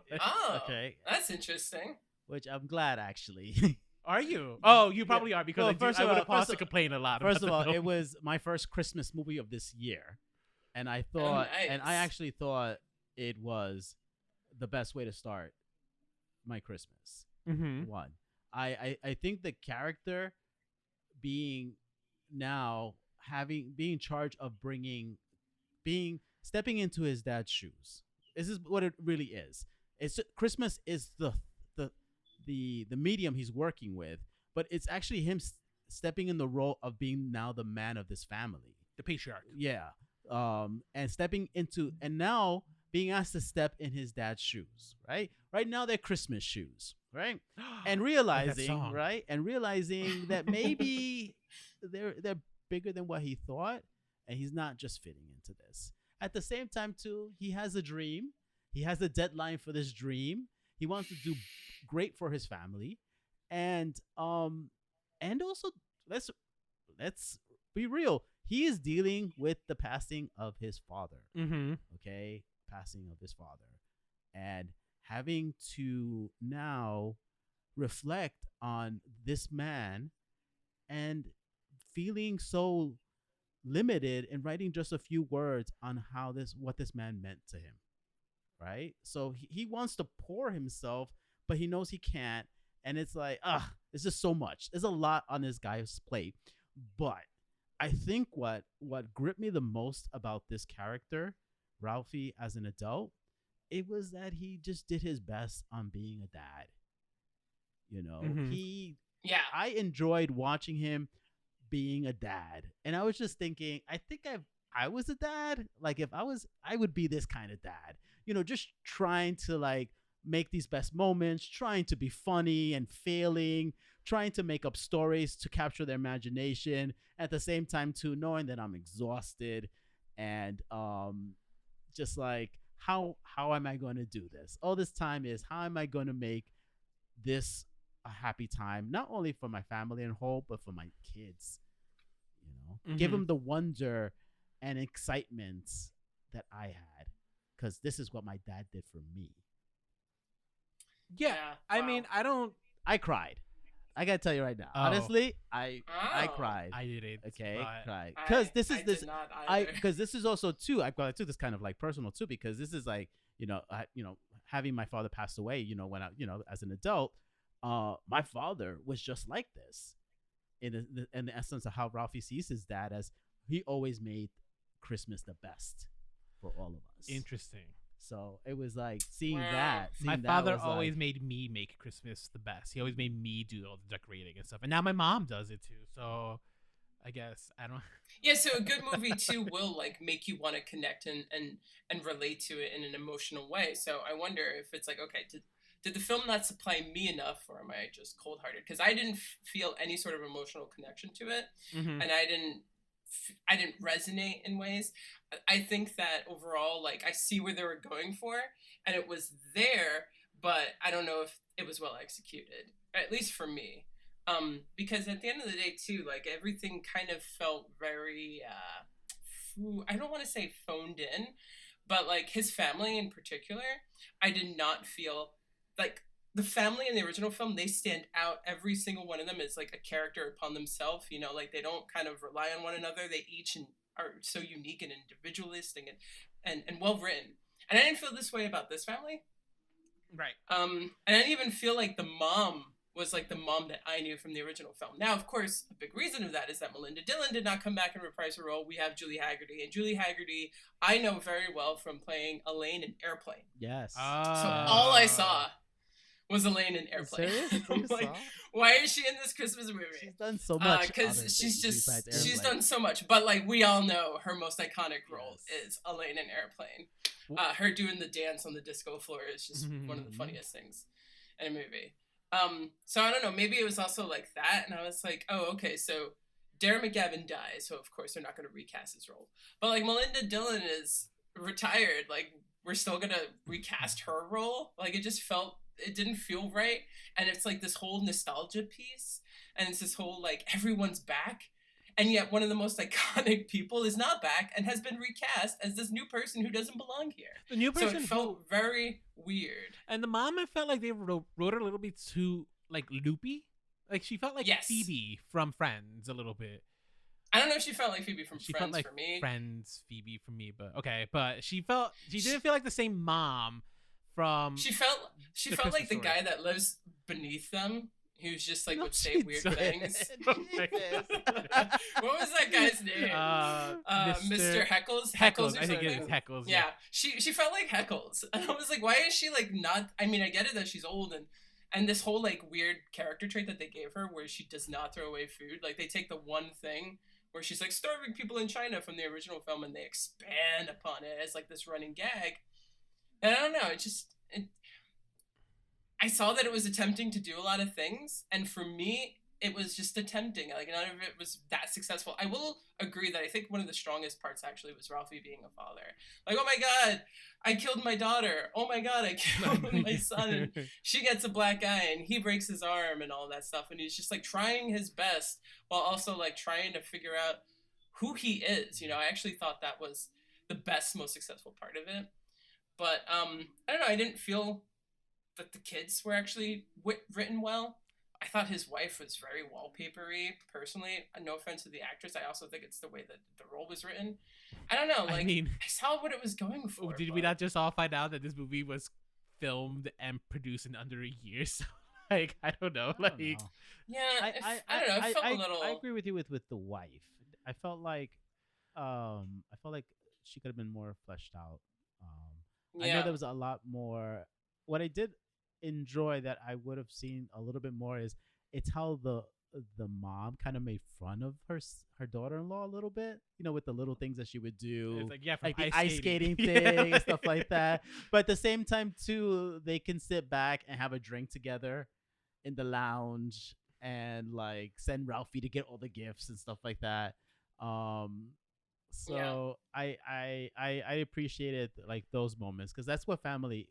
okay. That's interesting. Which I'm glad actually. are you? Oh, you probably are because Well, I would have paused to complain a lot. First about of all, the film. it was my first Christmas movie of this year, and I thought, and I nice. actually thought it was the best way to start my Christmas. Mhm. One, I think the character being now being in charge of stepping into his dad's shoes. This is what it really is. It's Christmas is the medium he's working with, but it's actually him stepping in the role of being now the man of this family, the patriarch. yeah, and stepping into and now being asked to step in his dad's shoes, right now they're Christmas shoes, right, and realizing song. right and realizing that maybe they're bigger than what he thought, and he's not just fitting into this. At the same time too, he has a dream, he has a deadline for this dream, he wants to do great for his family, and also let's be real, he is dealing with the passing of his father. Mm-hmm. Okay, passing of his father, and having to now reflect on this man and feeling so limited in writing just a few words on what this man meant to him, right? So he wants to pour himself, but he knows he can't, and it's like it's just so much, there's a lot on this guy's plate. But I think what gripped me the most about this character, Ralphie, as an adult, it was that he just did his best on being a dad. Mhm. I enjoyed watching him being a dad, and I was just thinking, I think I was a dad. Like if I would be this kind of dad. Just trying to like make these best moments, trying to be funny and failing, trying to make up stories to capture their imagination, at the same time too knowing that I'm exhausted, and just like how am I going to do this? All this time is how am I going to make this a happy time, not only for my family and whole, but for my kids. Give them the wonder and excitement that I had, because this is what my dad did for me. Yeah. I mean, I cried. I gotta tell you right now. Oh. Honestly, I cried. I didn't. Okay, but- cried because this is this. did not either. Because this is also too. I took this kind of like personal too, because this is like having my father pass away. When I as an adult, my father was just like this, in the essence of how Ralphie sees his dad, as he always made Christmas the best for all of us. Interesting. So it was like seeing Wow. that. My seeing that father was always like, made me make Christmas the best. He always made me do all the decorating and stuff. And now my mom does it too. So I guess I don't. Yeah, so a good movie too will like make you want to connect and relate to it in an emotional way. So I wonder if it's like, okay, did the film not supply me enough, or am I just cold hearted? Because I didn't feel any sort of emotional connection to it, Mhm. and I didn't resonate in ways. I think that overall, like, I see where they were going for, and it was there, but I don't know if it was well executed, at least for me. Because at the end of the day, too, like, everything kind of felt very, I don't want to say phoned in, but, like, his family in particular, I did not feel, like, the family in the original film, they stand out. Every single one of them is like a character upon themselves. You know, like they don't kind of rely on one another. They each are so unique and individualistic and well written. And I didn't feel this way about this family. Right. And I didn't even feel like the mom was like the mom that I knew from the original film. Now, of course, a big reason of that is that Melinda Dillon did not come back and reprise her role. We have Julie Haggerty, and Julie Haggerty I know very well from playing Elaine in Airplane. Yes. So all I saw was Elaine in Airplane. I'm like, why is she in this Christmas movie? She's done so much. Because she's done so much. But like we all know, her most iconic role is Elaine in Airplane. Her doing the dance on the disco floor is just one of the funniest things in a movie. So I don't know, maybe it was also like that, and I was like, oh, okay, so Darren McGavin dies, so of course they're not going to recast his role. But like Melinda Dillon is retired, like we're still going to recast her role? Like it didn't feel right, and it's like this whole nostalgia piece, and it's this whole like everyone's back, and yet one of the most iconic people is not back and has been recast as this new person who doesn't belong here. The new person, so it felt very weird. And the mom, I felt like they wrote her a little bit too like loopy. Like she felt like Phoebe from Friends a little bit. I don't know if she felt like Phoebe from she Friends felt like for me. Friends Phoebe for me, but okay. But she didn't feel like the same mom from. She felt like the guy that lives beneath them. Who's just like would say weird things. What was that guy's name? Mr. Heckles. Heckles. I think it is Heckles. Yeah. She felt like Heckles, and I was like, why is she like not? I mean, I get it that she's old and this whole like weird character trait that they gave her, where she does not throw away food. Like they take the one thing where she's like starving people in China from the original film, and they expand upon it as like this running gag. And I don't know. I saw that it was attempting to do a lot of things, and for me, it was just attempting. Like, none of it was that successful. I will agree that I think one of the strongest parts, actually, was Ralphie being a father. Like, oh my god, I killed my daughter. Oh my god, I killed my son. And she gets a black eye, and he breaks his arm, and all that stuff, and he's just, like, trying his best, while also, like, trying to figure out who he is. You know, I actually thought that was the best, most successful part of it. But, I don't know, I didn't feel that the kids were actually written well. I thought his wife was very wallpapery, personally. No offense to the actress. I also think it's the way that the role was written. I don't know. Like, I saw what it was going for. Did we not just all find out that this movie was filmed and produced in under a year? So, like, I don't know. Like, yeah, I don't know. It felt a little. I agree with you with the wife. I felt like she could have been more fleshed out. I know there was a lot more. What I did enjoy that I would have seen a little bit more is it's how the mom kind of made fun of her daughter-in-law a little bit, you know, with the little things that she would do, like the ice skating thing and stuff like that. But at the same time too, they can sit back and have a drink together in the lounge and like send Ralphie to get all the gifts and stuff like that. So I appreciated like those moments, because that's what family.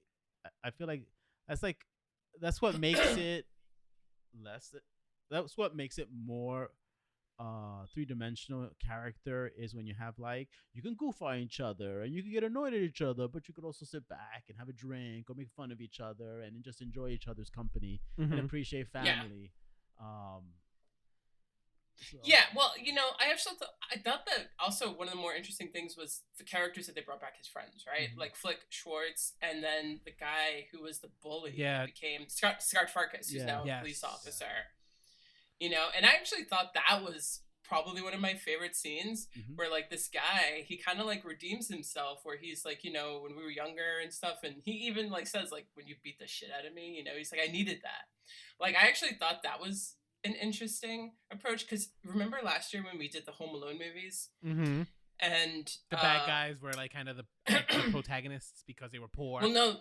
I feel like that's what makes it less. That's what makes it more three-dimensional character, is when you have like, you can goof on each other and you can get annoyed at each other, but you could also sit back and have a drink or make fun of each other and just enjoy each other's company and appreciate family. Yeah, well, you know, I thought that also one of the more interesting things was the characters that they brought back, his friends, right? Like Flick Schwartz, and then the guy who was the bully, who became Scott Farkas, who's now a police officer. You know, and I actually thought that was probably one of my favorite scenes, where like this guy, he kind of like redeems himself, where he's like, you know, when we were younger and stuff, and he even like says like, when you beat the shit out of me, you know, he's like, I needed that. Like, I actually thought that was an interesting approach, because remember last year when we did the Home Alone movies, and the bad guys were like kind of the protagonists because they were poor. Well, no,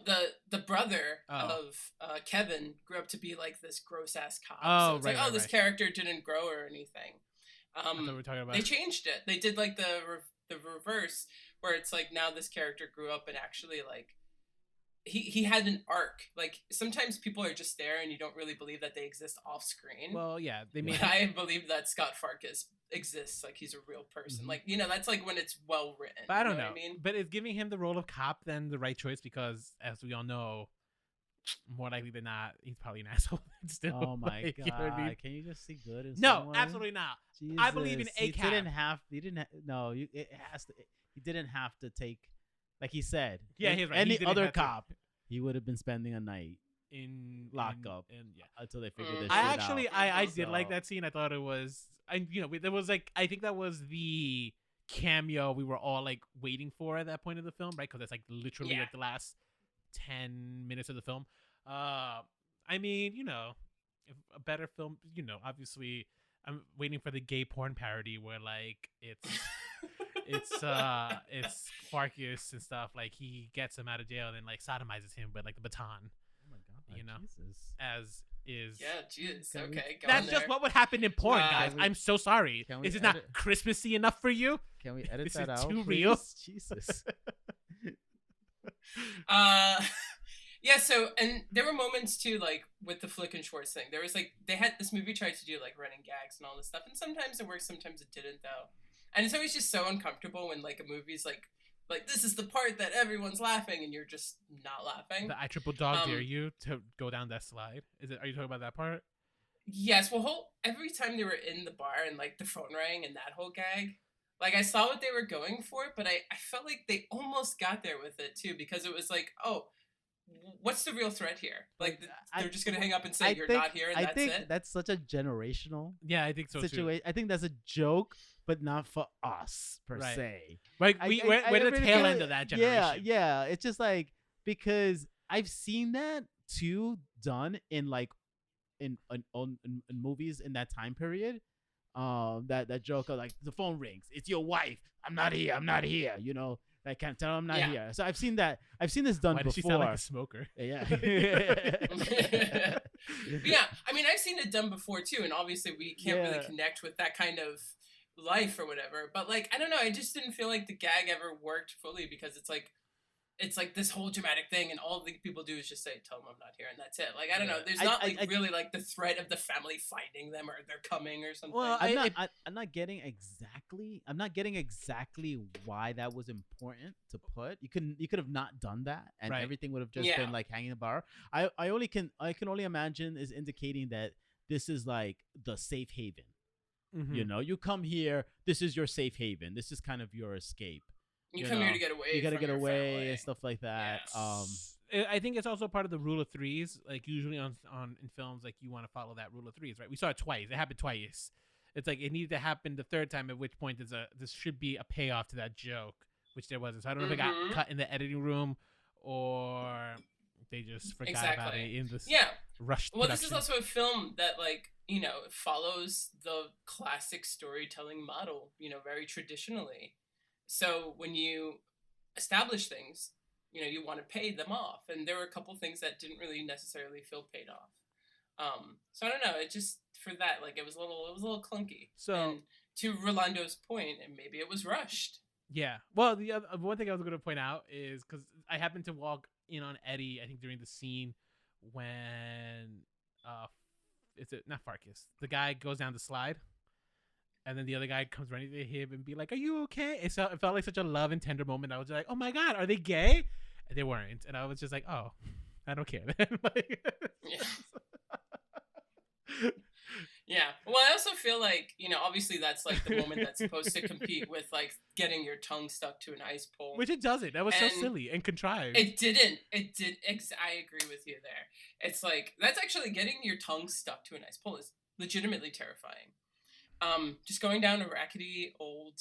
the brother of Kevin grew up to be like this gross ass cop. So it's this character didn't grow or anything. I thought we were talking about. They changed it. They did like the reverse, where it's like now this character grew up and actually like he had an arc. Like, sometimes people are just there and you don't really believe that they exist off screen. Well, yeah, I believe that Scott Farkas exists, like he's a real person. Like, you know, that's like when it's well written. But I don't know. What I mean? But is giving him the role of cop then the right choice? Because as we all know, more likely than not, he's probably an asshole still. Oh my like, god! you know what I mean? Can you just see good in No, someone? absolutely not. Jesus. I believe in He ACAB. didn't have. He didn't. No, it has to. He didn't have to take. Like he said. Yeah, he's right. He Any didn't other have to. cop, he would have been spending a night in lockup and yeah. until they figured this Mm. shit I actually out. I did like So- that scene. I thought it was there was like I think that was the cameo we were all like waiting for at that point of the film, right? Because it's like literally Yeah. like the last 10 minutes of the film. I mean, if a better film, obviously I'm waiting for the gay porn parody where like it's Farkas and stuff, like he gets him out of jail and then like sodomizes him with like the baton, Oh my god! you know, Jesus. as is. Yeah, jeez. Can we- Okay, go That's on just there. what would happen in porn, Wow. guys. Can we- I'm so sorry. can we Is it not edit- Christmassy enough for you? Can we edit This that is out? too please? real. Jesus. Yeah, so and there were moments too, like with the Flick and Schwartz thing. There was like they had this movie tried to do like running gags and all this stuff, and sometimes it worked, sometimes it didn't though. And it's always just so uncomfortable when like a movie's like this is the part that everyone's laughing and you're just not laughing. The I triple dog dare Um, you to go down that slide. Are you talking about that part? Yes, well, every time they were in the bar and like the phone rang and that whole gag, like I saw what they were going for, but I felt like they almost got there with it too because it was like, oh, what's the real threat here? Like I- they're just gonna hang up and say I you're think- not here and I that's think it. that's such a generational Yeah, I think so too. situation. I think that's a joke, but not for us per Right. se. Like I- we're I the really tail feel end it- of that Yeah, generation. yeah. It's just like because I've seen that too done in like in movies in that time period. That joke of like the phone rings, it's your wife. I'm not here. I'm not here. You know, I can't tell I'm not Yeah. here. So I've seen that. I've seen this done Why does she before. sound like a smoker? Yeah. But yeah, I mean, I've seen it done before too, and obviously we can't Yeah. really connect with that kind of life or whatever. But like, I don't know, I just didn't feel like the gag ever worked fully because it's like this whole dramatic thing, and all the people do is just say, "Tell them I'm not here," and that's it. Like, I don't know, Yeah. there's I- not I- like I- really like the threat of the family finding them or they're coming or something. Well, I'm not getting exactly why that was important to put. You could have not done that and Right. everything would have just Yeah. been like hanging the bar. I can only imagine is indicating that this is like the safe haven. Mhm. You know, you come here, this is your safe haven. This is kind of your escape. you you come here know, to get away. You got to from get your away family. and stuff like that. Yes. I think it's also part of the rule of threes. Like usually on in films, like you want to follow that rule of threes, right? We saw it twice. It happened twice. It's like it needed to happen the third time. At which point this should be a payoff to that joke, which there wasn't. So I don't know if it Mhm. got cut in the editing room or they just forgot about Exactly. it in this Yeah. rushed Well, production. this is also a film that, like, follows the classic storytelling model, very traditionally. So when you establish things, you want to pay them off. And there were a couple things that didn't really necessarily feel paid off. So I don't know. It just, for that, like, it was a little clunky. So- and to Rolando's point, and maybe it was rushed. Yeah. Well, the other one thing I was going to point out is because I happened to walk in on Eddie, I think during the scene when is it not Farkas? The guy goes down the slide, and then the other guy comes running to him and be like, "Are you okay?" It felt like such a love and tender moment. I was just like, "Oh my god, are they gay?" And they weren't, and I was just like, "Oh, I don't care." Then. Like, Yeah. Yeah. Well, I also feel like, obviously that's like the moment that's supposed to compete with like getting your tongue stuck to an ice pole. which it doesn't. That was so And silly and contrived. It didn't. It did. I agree with you there. It's like that's actually getting your tongue stuck to an ice pole is legitimately terrifying. Just going down a rackety old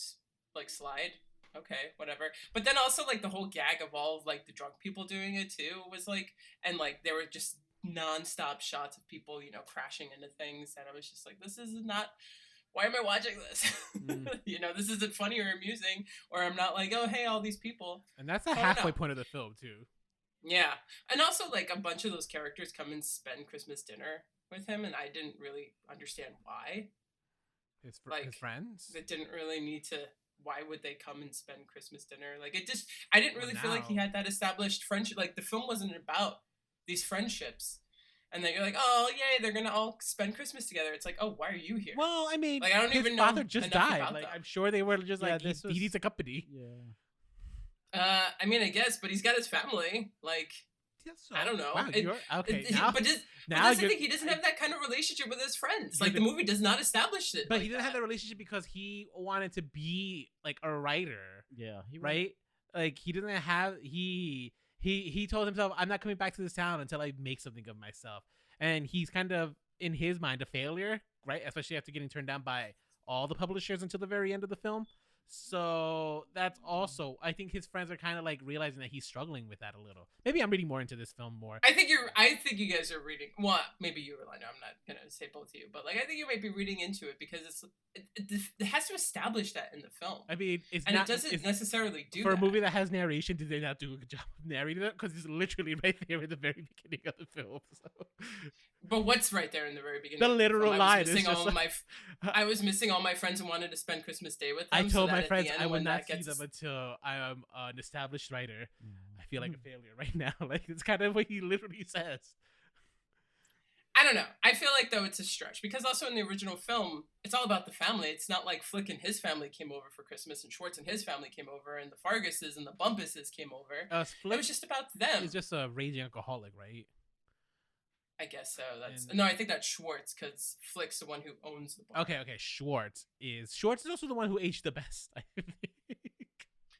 like slide. Okay, whatever. But then also like the whole gag of all of like the drunk people doing it too was like, and like there were just non-stop shots of people, crashing into things, and I was just like, this is not. Why am I watching this? This isn't funny or amusing, or I'm not like, oh hey, all these people. and that's the Oh, no. halfway point of the film too. Yeah, and also like a bunch of those characters come and spend Christmas dinner with him, and I didn't really understand why. His Like, friends. It didn't really need to. Why would they come and spend Christmas dinner? Like it just, I didn't Well, really feel like he now- had that established friendship. Like the film wasn't about these friendships, and then you're like, oh yay, they're gonna all spend Christmas together. It's like, oh, why are you here? Well, I mean, Like, I don't his even know father just enough died. about Like, them. I'm sure they were just Yeah, like, this he was- needs a company. Yeah. I mean, I guess, but he's got his family. Like, So, I don't know. Wow, you're okay. But that's the thing. He doesn't have that kind of relationship with his friends. Like the movie does not establish it. But like he didn't that. have that relationship because he wanted to be like a writer. Yeah, right. Like he didn't have he told himself, I'm not coming back to this town until I make something of myself. And he's kind of in his mind a failure, right? Especially after getting turned down by all the publishers until the very end of the film. So that's also, I think his friends are kind of like realizing that he's struggling with that a little. Maybe I'm reading more into this film more. I think you guys are reading. Well, maybe you, Orlando. I'm not gonna say both of you, but like I think you might be reading into it because it has to establish that in the film. I mean, it doesn't necessarily do for that. a movie that has narration. Did they not do a good job of narrating it? Because it's literally right there at the very beginning of the film. So. But what's right there in the very beginning? The literal line is I was missing all my friends and wanted to spend Christmas Day with them. I told my friends I would not see them until I am an established writer. I feel like a failure right now. Like it's kind of what he literally says. I don't know. I feel like though it's a stretch because also in the original film, it's all about the family. It's not like Flick and his family came over for Christmas and Schwartz and his family came over and the Farguses and the Bumpuses came over. Flick it was just about them. He's just a raging alcoholic, right? I guess so. No, I think that's Schwartz because Flick's the one who owns the bar. Okay. Schwartz is also the one who aged the best. I think.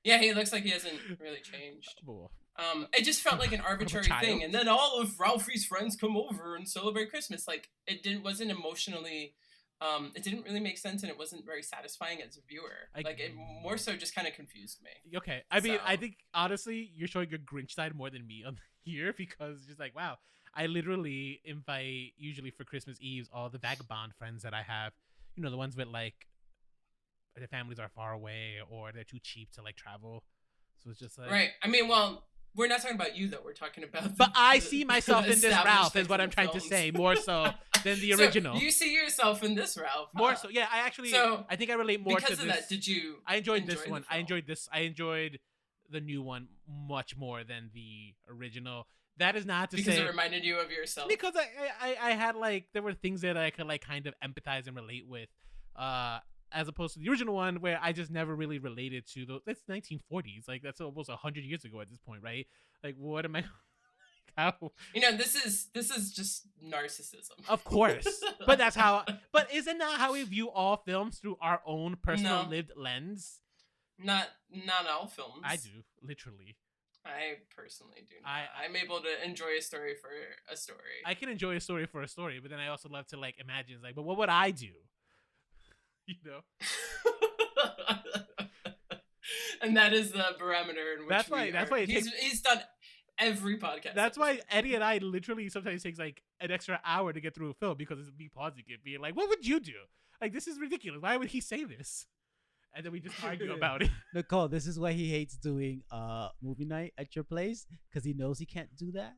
Yeah, he looks like he hasn't really changed. It just felt like an arbitrary thing, and then all of Ralphie's friends come over and celebrate Christmas. Like wasn't emotionally, it didn't really make sense, and it wasn't very satisfying as a viewer. It more so just kind of confused me. Okay, I mean, I think honestly, you're showing your Grinch side more than me on here because it's just like, wow, I literally invite usually for Christmas Eves all the vagabond friends that I have. You know, the ones with like their families are far away or they're too cheap to like travel. So it's just like right. I mean, well, we're not talking about you though. We're talking about. But I see myself in this Ralph, is what I'm trying to say, more so than the original. You see yourself in this Ralph. More so, yeah. I think I relate more to this. Because of that, did you? I enjoyed this one. I enjoyed this. I enjoyed the new one much more than the original. That is not to say because it reminded you of yourself. Because I had like there were things that I could like kind of empathize and relate with, as opposed to the original one where I just never really related to those. That's 1940s, like that's almost 100 years ago at this point, right? Like what am I? How? You know, this is just narcissism. Of course, but that's how. But isn't that how we view all films through our own personal lived lens? Not all films. I do literally. I personally do not. I'm able to enjoy a story for a story. I can enjoy a story for a story, but then I also love to like imagine, like, but what would I do? You know. And that is the barometer in which that's why he's done every podcast. That's why Eddie and I literally sometimes takes like an extra hour to get through a film because it's me pausing it, being like, "What would you do? Like, this is ridiculous. Why would he say this?" And then we just argue about it. Nicole, this is why he hates doing movie night at your place because he knows he can't do that.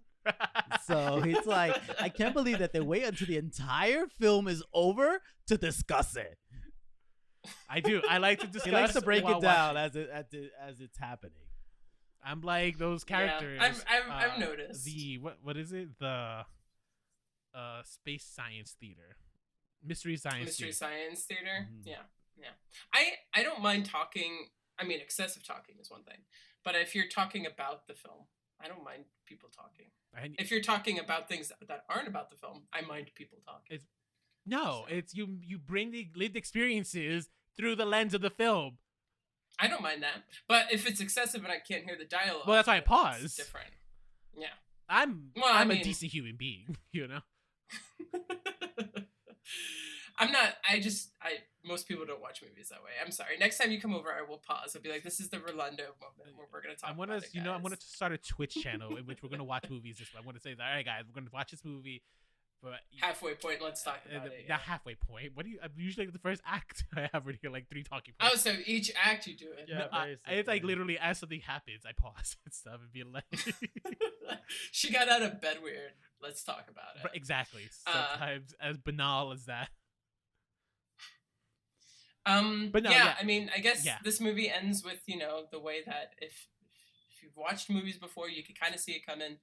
So he's like, I can't believe that they wait until the entire film is over to discuss it. I do. I like to discuss. He likes to break it down as it's happening. I'm like those characters. Yeah, I've noticed. What is it? The space science theater, mystery science theater. Mm-hmm. Yeah. I don't mind talking. I mean, excessive talking is one thing, but if you're talking about the film, I don't mind people talking. If you're talking about things that aren't about the film, I mind people talking. It's you bring the lived experiences through the lens of the film. I don't mind that, but if it's excessive and I can't hear the dialogue, well, that's why I pause. It's different. Yeah. I'm a decent human being, you know. I'm not. Most people don't watch movies that way. I'm sorry. Next time you come over, I will pause. I'll be like, "This is the Rolando moment where we're gonna talk." I'm gonna start a Twitch channel in which we're gonna watch movies. I'm gonna say, "All right, guys, we're gonna watch this movie." But halfway point, let's talk about it. Not halfway point. What do you? I'm usually the first act. I have already like 3 talking points. Oh, so each act you do it. Yeah, it's like literally as something happens, I pause and stuff and be like, "She got out of bed weird. Let's talk about it." Exactly. Sometimes as banal as that. But no, yeah. I mean, I guess this movie ends with the way that if you've watched movies before, you can kind of see it coming.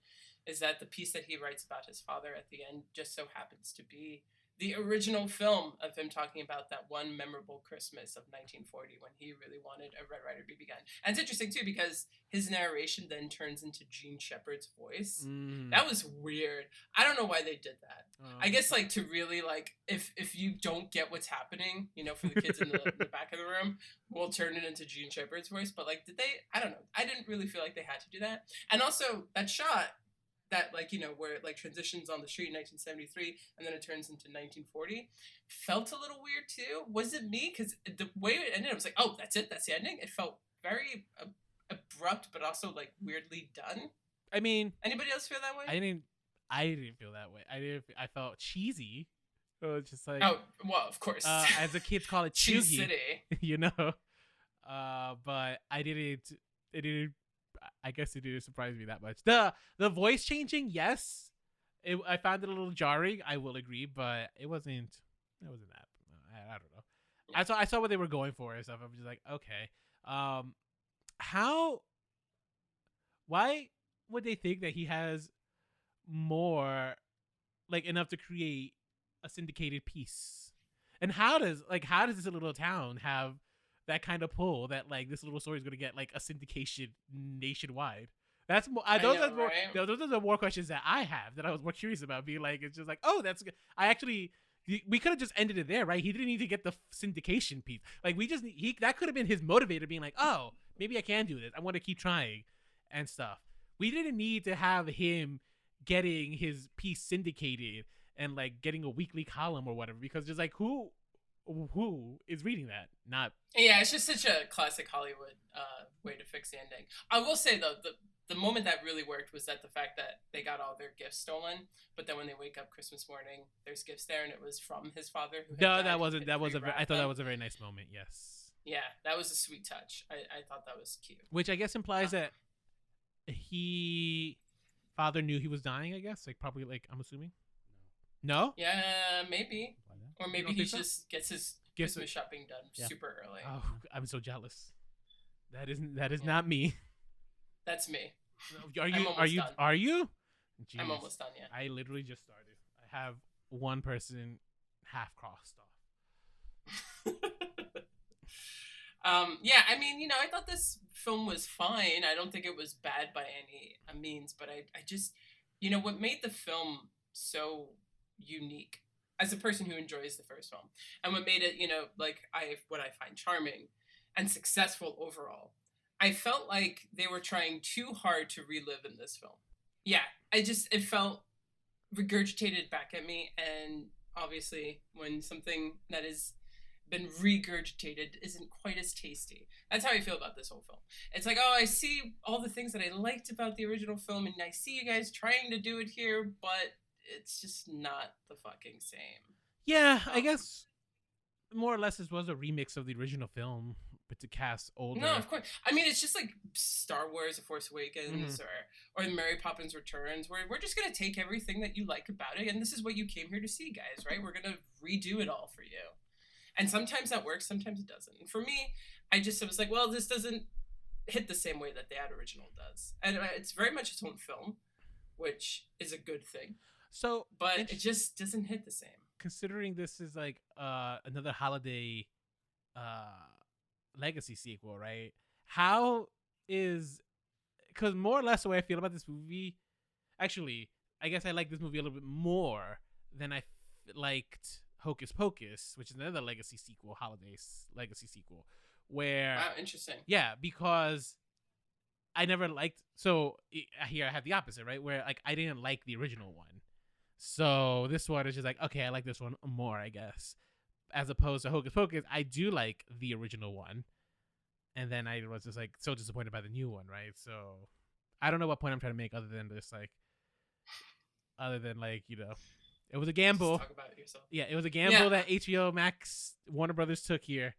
Is that the piece that he writes about his father at the end just so happens to be the original film of him talking about that one memorable Christmas of 1940 when he really wanted a Red Ryder BB gun. And it's interesting too because his narration then turns into Gene Shepard's voice. That was weird. I don't know why they did that. I guess like to really like if you don't get what's happening, you know, for the kids in the back of the room, we'll turn it into Gene Shepard's voice. But like, did they? I don't know. I didn't really feel like they had to do that. And also that shot that like, you know, where it like transitions on the street in 1973 and then it turns into 1940 felt a little weird too. Was it me? Because the way it ended, I was like, oh, that's it, that's the ending. It felt very abrupt, but also like weirdly done. I mean, anybody else feel that way? I didn't feel that way. I felt cheesy. So it's just like, oh well, of course. As the kids call it, Cheese chuggy, City. you know. But I didn't. It didn't. I guess it didn't surprise me that much. The voice changing, yes, I found it a little jarring. I will agree, but it wasn't. It wasn't that. I don't know. I saw what they were going for and stuff. I'm just like, okay, why would they think that he has more, like enough to create a syndicated piece? And how does this little town have that kind of pull that like this little story is going to get like a syndication nationwide? That's more. Those are the more questions that I have that I was more curious about. Being like, it's just like, oh, that's good. We could have just ended it there, right? He didn't need to get the syndication piece. Like that could have been his motivator, being like, oh, maybe I can do this. I want to keep trying and stuff. We didn't need to have him getting his piece syndicated and like getting a weekly column or whatever, because just like who is reading that? Not. Yeah, it's just such a classic Hollywood way to fix the ending. I will say though, the moment that really worked was that the fact that they got all their gifts stolen, but then when they wake up Christmas morning, there's gifts there, and it was from his father. No, that wasn't. That was I thought that was a very nice moment. Yes. Yeah, that was a sweet touch. I thought that was cute. Which I guess implies that father knew he was dying. I guess, like probably, like I'm assuming. No. Yeah, maybe. Or maybe he just gets his Christmas shopping done super early. Oh, I'm so jealous. That is not me. That's me. Are you? I'm almost done, yeah. I literally just started. I have one person half crossed off. Yeah, I mean, you know, I thought this film was fine. I don't think it was bad by any means, but I just, you know, what made the film so unique as a person who enjoys the first film, and what made it, you know, like what I find charming and successful overall, I felt like they were trying too hard to relive in this film. Yeah, it felt regurgitated back at me, and obviously when something that has been regurgitated isn't quite as tasty. That's how I feel about this whole film. It's like, oh, I see all the things that I liked about the original film, and I see you guys trying to do it here, but it's just not the fucking same. Yeah, I guess more or less this was a remix of the original film, but to cast older. No, of course. I mean, it's just like Star Wars: The Force Awakens or Mary Poppins Returns, where we're just gonna take everything that you like about it, and this is what you came here to see, guys, right? We're gonna redo it all for you. And sometimes that works, sometimes it doesn't. And for me, I was like, well, this doesn't hit the same way that the original does. And it's very much its own film, which is a good thing. So, but it just doesn't hit the same. Considering this is like another holiday legacy sequel, right? How is, because more or less the way I feel about this movie, actually, I guess I like this movie a little bit more than I liked Hocus Pocus, which is another legacy sequel, legacy sequel, where wow, interesting. Yeah, because I never liked. So here I have the opposite, right? Where like I didn't like the original one, so this one is just like, okay, I like this one more, I guess, as opposed to Hocus Pocus. I do like the original one, and then I was just like so disappointed by the new one, right? So I don't know what point I'm trying to make other than you know. It was a gamble. Just talk about it yourself. Yeah, it was a gamble that HBO Max, Warner Brothers took here,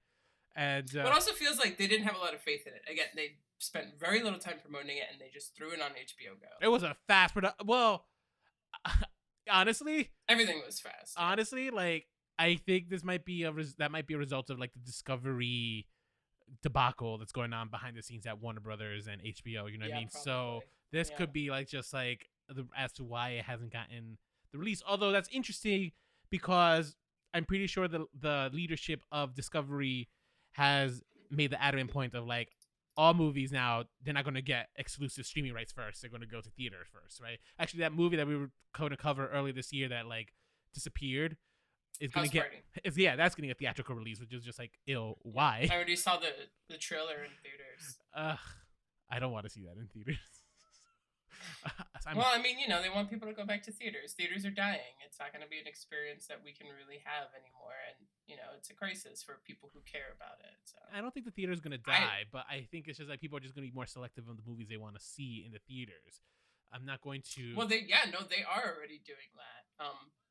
and but it also feels like they didn't have a lot of faith in it. Again, they spent very little time promoting it, and they just threw it on HBO Go. It was a fast production. Well, honestly, everything was fast. Yeah. Honestly, like I think this might be a result of like the Discovery debacle that's going on behind the scenes at Warner Brothers and HBO. You know what I mean? Probably. So this could be like just like as to why it hasn't gotten the release. Although that's interesting because I'm pretty sure the leadership of Discovery has made the adamant point of like all movies now, they're not going to get exclusive streaming rights first. They're going to go to theaters first, right? Actually, that movie that we were going to cover earlier this year that like disappeared is going to get that's going to get theatrical release, which is just like ill. Why? I already saw the trailer in theaters. I don't want to see that in theaters. Well, I mean, they want people to go back to theaters. Theaters are dying. It's not going to be an experience that we can really have anymore, and it's a crisis for people who care about it. So I don't think the theater is going to die, but I think it's just like people are just going to be more selective of the movies they want to see in the theaters. I'm not going to. Well, they are already doing that.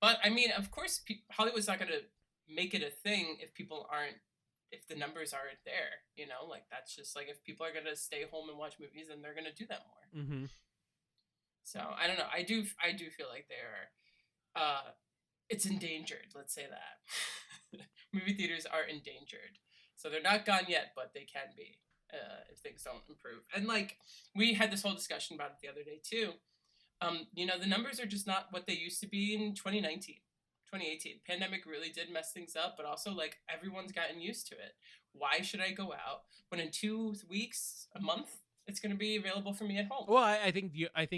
But I mean, of course, Hollywood's not going to make it a thing if the numbers aren't there. Like that's just like if people are going to stay home and watch movies, then they're going to do that more. Mm-hmm. So I don't know. I do feel like they are. It's endangered. Let's say that movie theaters are endangered. So they're not gone yet, but they can be if things don't improve. And like we had this whole discussion about it the other day too. The numbers are just not what they used to be in 2019, 2018. Pandemic really did mess things up, but also like everyone's gotten used to it. Why should I go out when in 2 weeks, a month, it's going to be available for me at home? Well, I think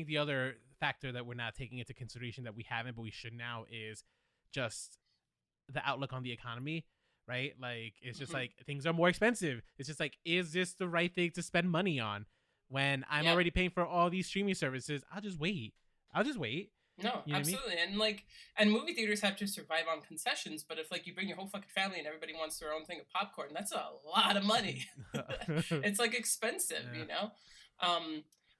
the other factor that we're not taking into consideration that we haven't, but we should now is just the outlook on the economy, right? Like it's just like things are more expensive. It's just like, is this the right thing to spend money on when I'm already paying for all these streaming services? I'll just wait. No, absolutely. I mean? And movie theaters have to survive on concessions, but if like you bring your whole fucking family and everybody wants their own thing of popcorn, that's a lot of money. It's like expensive,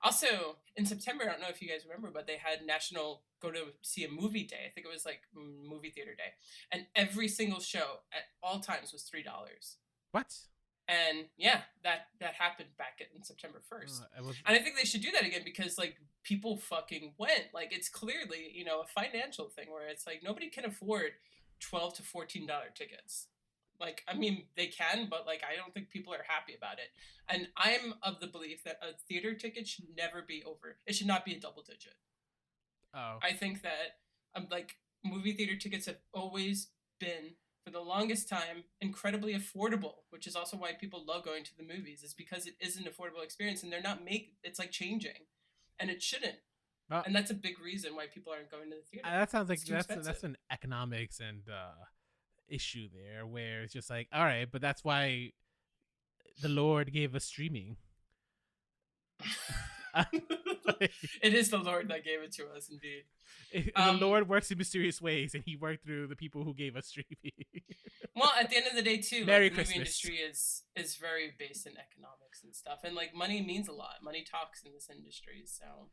Also, in September, I don't know if you guys remember, but they had National Go to See a Movie Day. I think it was like Movie Theater Day. And every single show at all times was $3. What? And yeah, that happened back in September 1st. And I think they should do that again because like people fucking went. Like it's clearly, a financial thing where it's like nobody can afford $12 to $14 tickets. Like, I mean, they can, but like I don't think people are happy about it. And I'm of the belief that a theater ticket should never be over. It should not be a double digit. Oh. I think that like movie theater tickets have always been, for the longest time, incredibly affordable, which is also why people love going to the movies, is because it is an affordable experience and it's like changing, and it shouldn't. And that's a big reason why people aren't going to the theater. That sounds like that's an economics and issue there, where it's just like, all right, but that's why the Lord gave us streaming. It is the Lord that gave it to us, indeed. The Lord works in mysterious ways, and He worked through the people who gave us streaming. Well, at the end of the day, too, Merry the Christmas. movie industry is very based in economics and stuff, and like money means a lot. Money talks in this industry, so.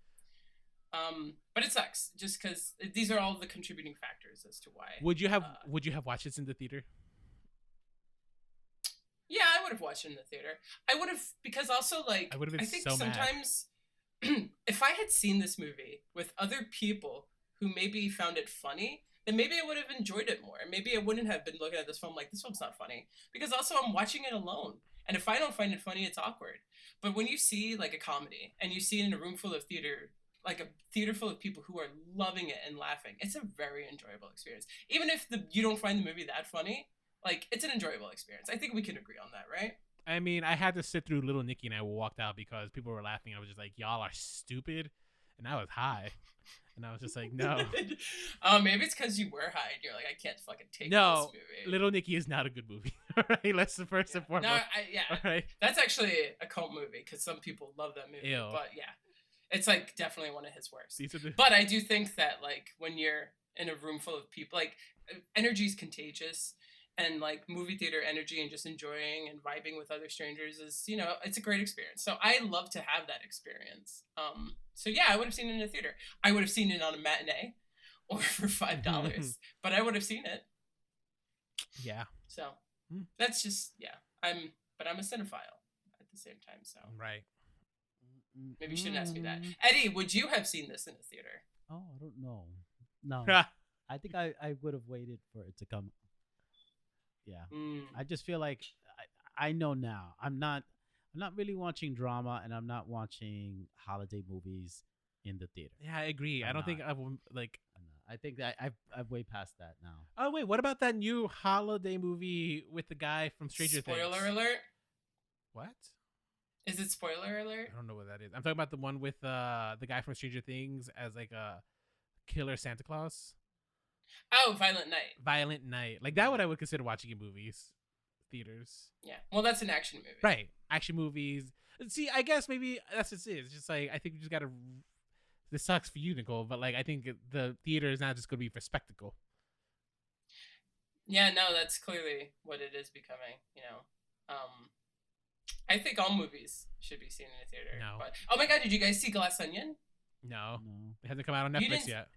But it sucks just because these are all the contributing factors as to why. Would you have watched this in the theater? Yeah, I would have watched it in the theater. I would have, because also like I would have been think so sometimes if I had seen this movie with other people who maybe found it funny, then maybe I would have enjoyed it more. Maybe I wouldn't have been looking at this film like, this film's not funny. Because also I'm watching it alone. And if I don't find it funny, it's awkward. But when you see like a comedy and you see it in a room full of theater, like a theater full of people who are loving it and laughing, it's a very enjoyable experience. Even if you don't find the movie that funny, like it's an enjoyable experience. I think we can agree on that, right? I mean, I had to sit through Little Nicky and I walked out because people were laughing. I was just like, y'all are stupid. And I was high. And I was just like, no. Maybe it's because you were high and you're like, I can't fucking take this movie. Little Nicky is not a good movie. All right, let's the first and foremost. All right. That's actually a cult movie because some people love that movie. Ew. But yeah, it's like definitely one of his worst. The... But I do think that like when you're in a room full of people, like energy is contagious. And like movie theater energy and just enjoying and vibing with other strangers is, it's a great experience. So I love to have that experience. So yeah, I would have seen it in a theater. I would have seen it on a matinee or for $5, but I would have seen it. Yeah. So that's just, I'm a cinephile at the same time. So right. Maybe you shouldn't ask me that. Eddie, would you have seen this in a theater? Oh, I don't know. No, I think I would have waited for it to come. Yeah, I just feel like I know now. I'm not really watching drama, and I'm not watching holiday movies in the theater. Yeah, I agree. I don't think I will like. I think that I've way past that now. Oh wait, what about that new holiday movie with the guy from Stranger Things? Spoiler alert. What? Is it spoiler alert? I don't know what that is. I'm talking about the one with the guy from Stranger Things as like a killer Santa Claus. Oh, Violent Night. Violent Night. Like that, what I would consider watching in movies, theaters. Yeah. Well, that's an action movie. Right. Action movies. See, I guess maybe that's just it. It's just like I think you just gotta. This sucks for you, Nicole, but like I think the theater is not just gonna be for spectacle. Yeah, no, that's clearly what it is becoming. I think all movies should be seen in a theater. No. But, oh my God, did you guys see Glass Onion? No, No. it hasn't come out on You Netflix didn't- yet.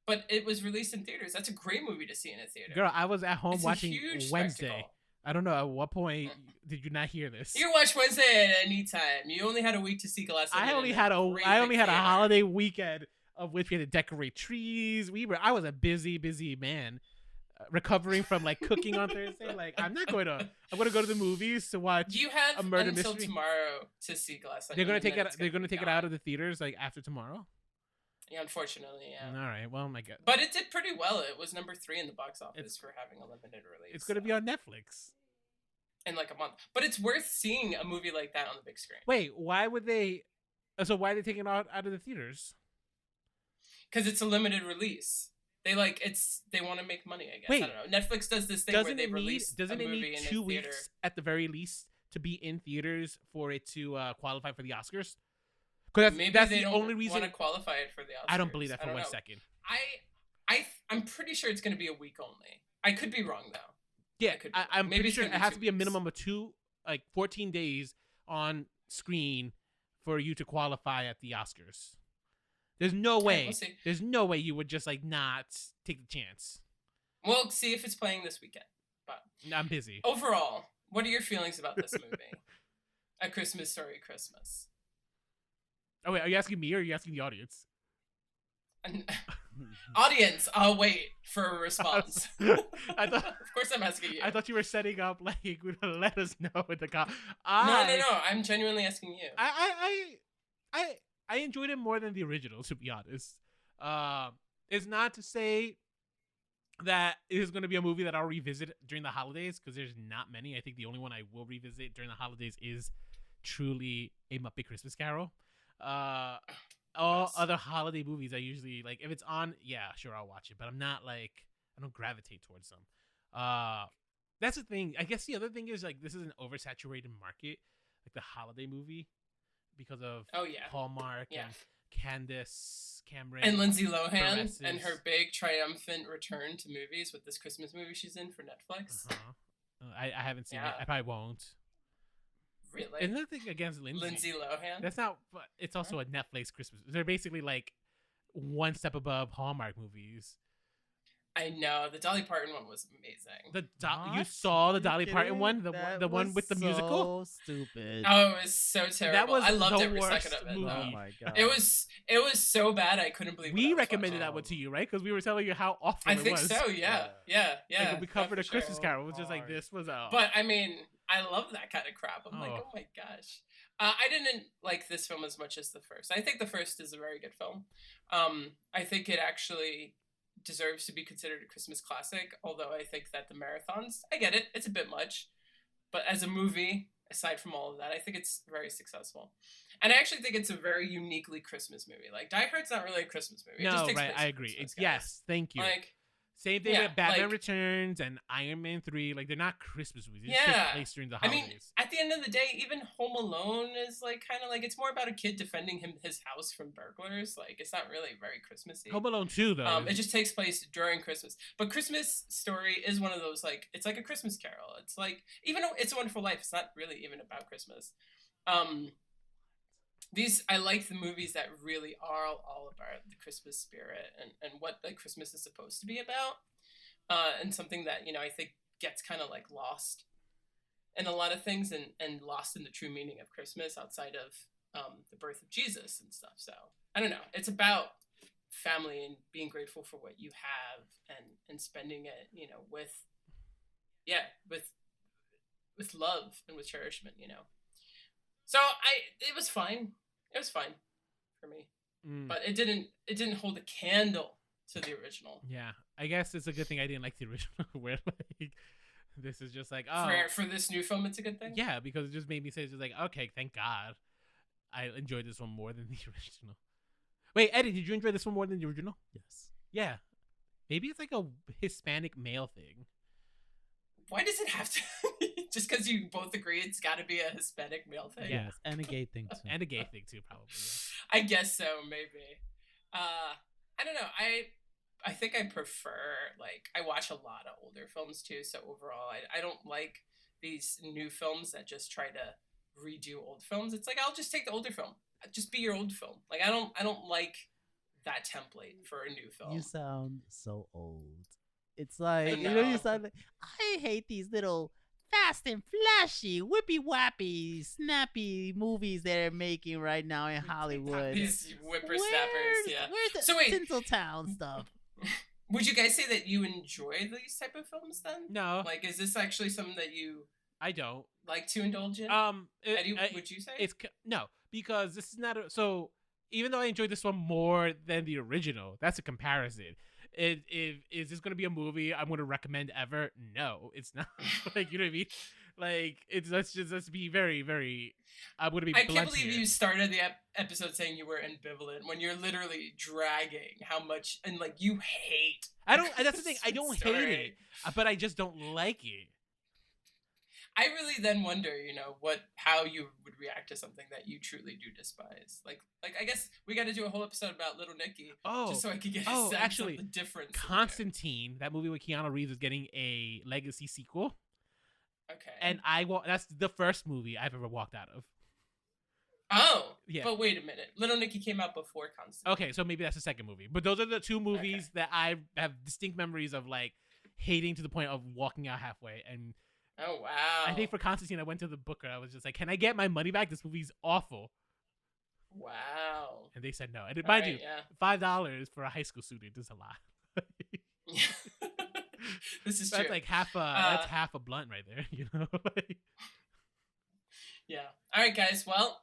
But it was released in theaters. That's a great movie to see in a theater. Girl, I was at home It's a watching huge Wednesday. spectacle. I don't know at what point did you not hear this. You can watch Wednesday at any time. You only had a week to see Glass Onion. I only had a holiday weekend of which we had to decorate trees. I was a busy man, recovering from like cooking on Thursday. Like I'm going to go to the movies to watch. You have a murder until mystery. tomorrow to see Glass Onion. They're gonna and take then it. it's They're gonna be take it out gone. of the theaters like after tomorrow. Yeah, unfortunately, yeah. All right. Well, my God. But it did pretty well. It was number 3 in the box office for having a limited release. It's gonna be on Netflix. in like a month. But it's worth seeing a movie like that on the big screen. Wait, why would they? So why are they taking it out of the theaters? Because it's a limited release. They want to make money, I guess. Wait. I don't know. Netflix does this thing where they release a movie need in 2 a theater. weeks at the very least to be in theaters for it to qualify for the Oscars? Because Maybe that's they the don't only reason. want to qualify it for the Oscars. I don't believe that for I don't one know. second. I'm pretty sure it's going to be a week only. I could be wrong though. Yeah, could be. I'm Maybe pretty it's sure gonna it be has 2 to be a weeks. minimum of 14 days on screen for you to qualify at the Oscars. There's no way. we'll see. There's no way you would just like not take the chance. We'll see if it's playing this weekend. But I'm busy. overall, what are your feelings about this movie? A Christmas Story Christmas. Oh wait, are you asking me or are you asking the audience? And audience, I'll wait for a response. I thought. Of course I'm asking you. I thought you were setting up like let us know in the No. I'm genuinely asking you. I enjoyed it more than the original, to be honest. It's not to say that it is going to be a movie that I'll revisit during the holidays because there's not many. I think the only one I will revisit during the holidays is truly A Muppet Christmas Carol. All Yes. other holiday movies I usually like if it's on, yeah, sure I'll watch it, but I'm not like I don't gravitate towards them. That's the thing. I guess the other thing is like this is an oversaturated market, like the holiday movie, because of Oh yeah. Hallmark Yeah. and Candace Cameron And Lindsay Lohan Caresses. and her big triumphant return to movies with this Christmas movie she's in for Netflix. Uh-huh. I haven't seen it. Yeah. I probably won't. Really? And nothing against Lindsay. Lindsay Lohan? That's not. But it's also a Netflix Christmas. They're basically like one step above Hallmark movies. I know. The Dolly Parton one was amazing. You What? saw the You Dolly Parton kidding? one, the That one was with the musical. So stupid. Oh, it was so terrible. was I loved the every worst second of it. movie. Oh Though. my god. It was so bad I couldn't believe what I We was recommended watching. that one to you, right? Because we were telling you how awful I it think was. so, yeah. Yeah. Like, when we covered for a Christmas sure. Carol. It was just like hard. this was a. But I mean, I love that kind of crap. I'm like, Oh. oh my gosh. I didn't like this film as much as the first. I think the first is a very good film. I think it actually deserves to be considered a Christmas classic, although I think that the marathons, I get it, it's a bit much. But as a movie, aside from all of that, I think it's very successful. And I actually think it's a very uniquely Christmas movie. Like, Die Hard's not really a Christmas movie. It just no, takes right? place I at agree. Christmas, guys. Yes, thank you. Like, Same thing yeah, with Batman like- Returns and Iron Man 3. Like, they're not Christmas movies. They just Yeah. take place during the I holidays. mean, at the end of the day, even Home Alone is like kind of like it's more about a kid defending his house from burglars. Like it's not really very Christmassy. Home Alone 2, though. It just takes place during Christmas. But Christmas Story is one of those like it's like a Christmas Carol. It's like even though It's a Wonderful Life, it's not really even about Christmas. I like the movies that really are all about the Christmas spirit and what like Christmas is supposed to be about. And something that, I think gets kind of like lost in a lot of things and lost in the true meaning of Christmas outside of the birth of Jesus and stuff. So I don't know. It's about family and being grateful for what you have and spending it, with love and with cherishment, So it was fine. It was fine for me. Mm. But it didn't hold a candle to the original. Yeah, I guess it's a good thing I didn't like the original. Where like this is just like, oh, For this new film, it's a good thing. yeah, because it just made me say, just like, okay, thank God, I enjoyed this one more than the original. Wait, Eddie, did you enjoy this one more than the original? Yes. Yeah, maybe it's like a Hispanic male thing. Why does it have to? Just because you both agree it's got to be a Hispanic male thing? Yeah. Yes, and a gay thing too. And a gay thing too, probably. I guess so, maybe. I don't know. I think I prefer, like, I watch a lot of older films too. So overall, I don't like these new films that just try to redo old films. It's like, I'll just take the older film. Just be your old film. Like, I don't like that template for a new film. You sound so old. It's like, you know. you sound like, I hate these little fast and flashy, whippy wappy, snappy movies they're making right now in Hollywood. These whippersnappers, yeah. Where's the So wait. Tinseltown stuff? Would you guys say that you enjoy these type of films then? No, Like, is this actually something that you I don't. like to indulge in? Eddie, would you say? No, because this is not so. Even though I enjoyed this one more than the original, that's a comparison. Is this going to be a movie I'm going to recommend ever? No, it's not. Like, you know what I mean? Like, let's be very, very. I'm going to be. I can't blunt believe here. you started the episode saying you were ambivalent when you're literally dragging how much and like you hate. I don't. That's the thing. I don't hate story. it, but I just don't like it. I really then wonder, how you would react to something that you truly do despise. Like I guess we got to do a whole episode about Little Nicky, just so I could get a sense actually, of the difference. Constantine, that movie with Keanu Reeves, is getting a legacy sequel, Okay. and that's the first movie I've ever walked out of. Oh, Yeah. But wait a minute, Little Nicky came out before Constantine. Okay, so maybe that's the second movie, but those are the two movies that I have distinct memories of, like hating to the point of walking out halfway. And Oh wow. I think for Constantine, I went to the booker. I was just like, "Can I get my money back? This movie's awful." Wow. And they said no. And mind you, Yeah. $5 for a high school student is a lot. This is That's true. like that's half a blunt right there, you know? Yeah. All right, guys. Well,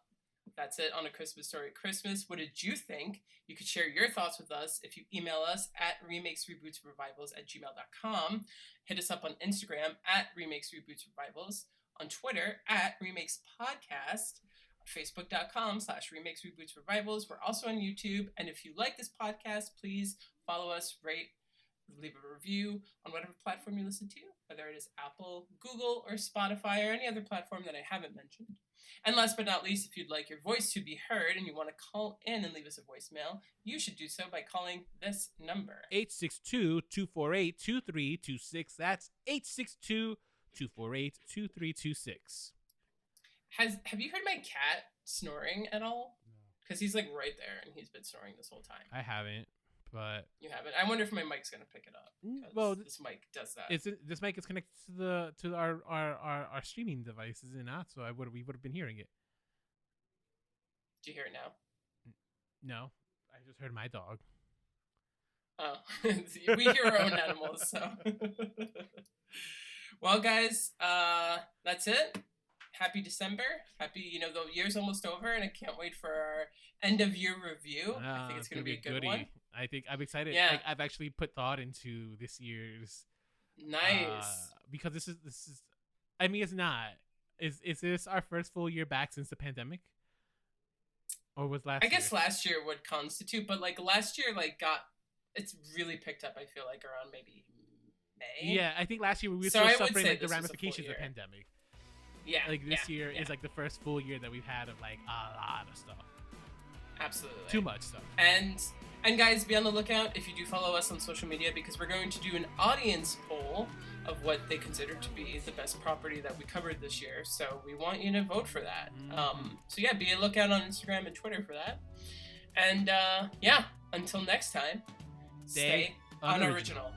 that's it on A Christmas Story Christmas. What did you think? You could share your thoughts with us if you email us at remakesrebootsrevivals@gmail.com. Hit us up on Instagram at remakesrebootsrevivals, on Twitter at remakes_podcast, facebook.com/remakesrebootsrevivals. We're also on YouTube. And if you like this podcast, please follow us, rate, leave a review on whatever platform you listen to, whether it is Apple, Google, or Spotify, or any other platform that I haven't mentioned. And last but not least, if you'd like your voice to be heard and you want to call in and leave us a voicemail, you should do so by calling this number. 862-248-2326. That's 862-248-2326. Have you heard my cat snoring at all? Because he's like right there and he's been snoring this whole time. I haven't, but You haven't? I wonder if my mic's gonna pick it up. 'Cause well, this mic does that. this mic is connected to our streaming device, is it not? So we would have been hearing it. Do you hear it now? No, I just heard my dog. Oh, we hear our own animals, so. Well, guys, that's it. Happy December. Happy, the year's almost over, and I can't wait for our end of year review. I think it's going to be a good one. I think I'm excited. Yeah. I've actually put thought into this year's. Nice. Because this is. I mean, it's not. Is this our first full year back since the pandemic? Or was last? I guess last year would constitute, but like last year, it's really picked up. I feel like around maybe May. Yeah, I think last year we were So still I would suffering say like the this was a full ramifications of the year. pandemic. Yeah. Like this year is like the first full year that we've had of like a lot of stuff. Absolutely. Too much stuff. And guys, be on the lookout if you do follow us on social media, because we're going to do an audience poll of what they consider to be the best property that we covered this year. So we want you to vote for that. So yeah, be a lookout on Instagram and Twitter for that. And until next time, stay unoriginal.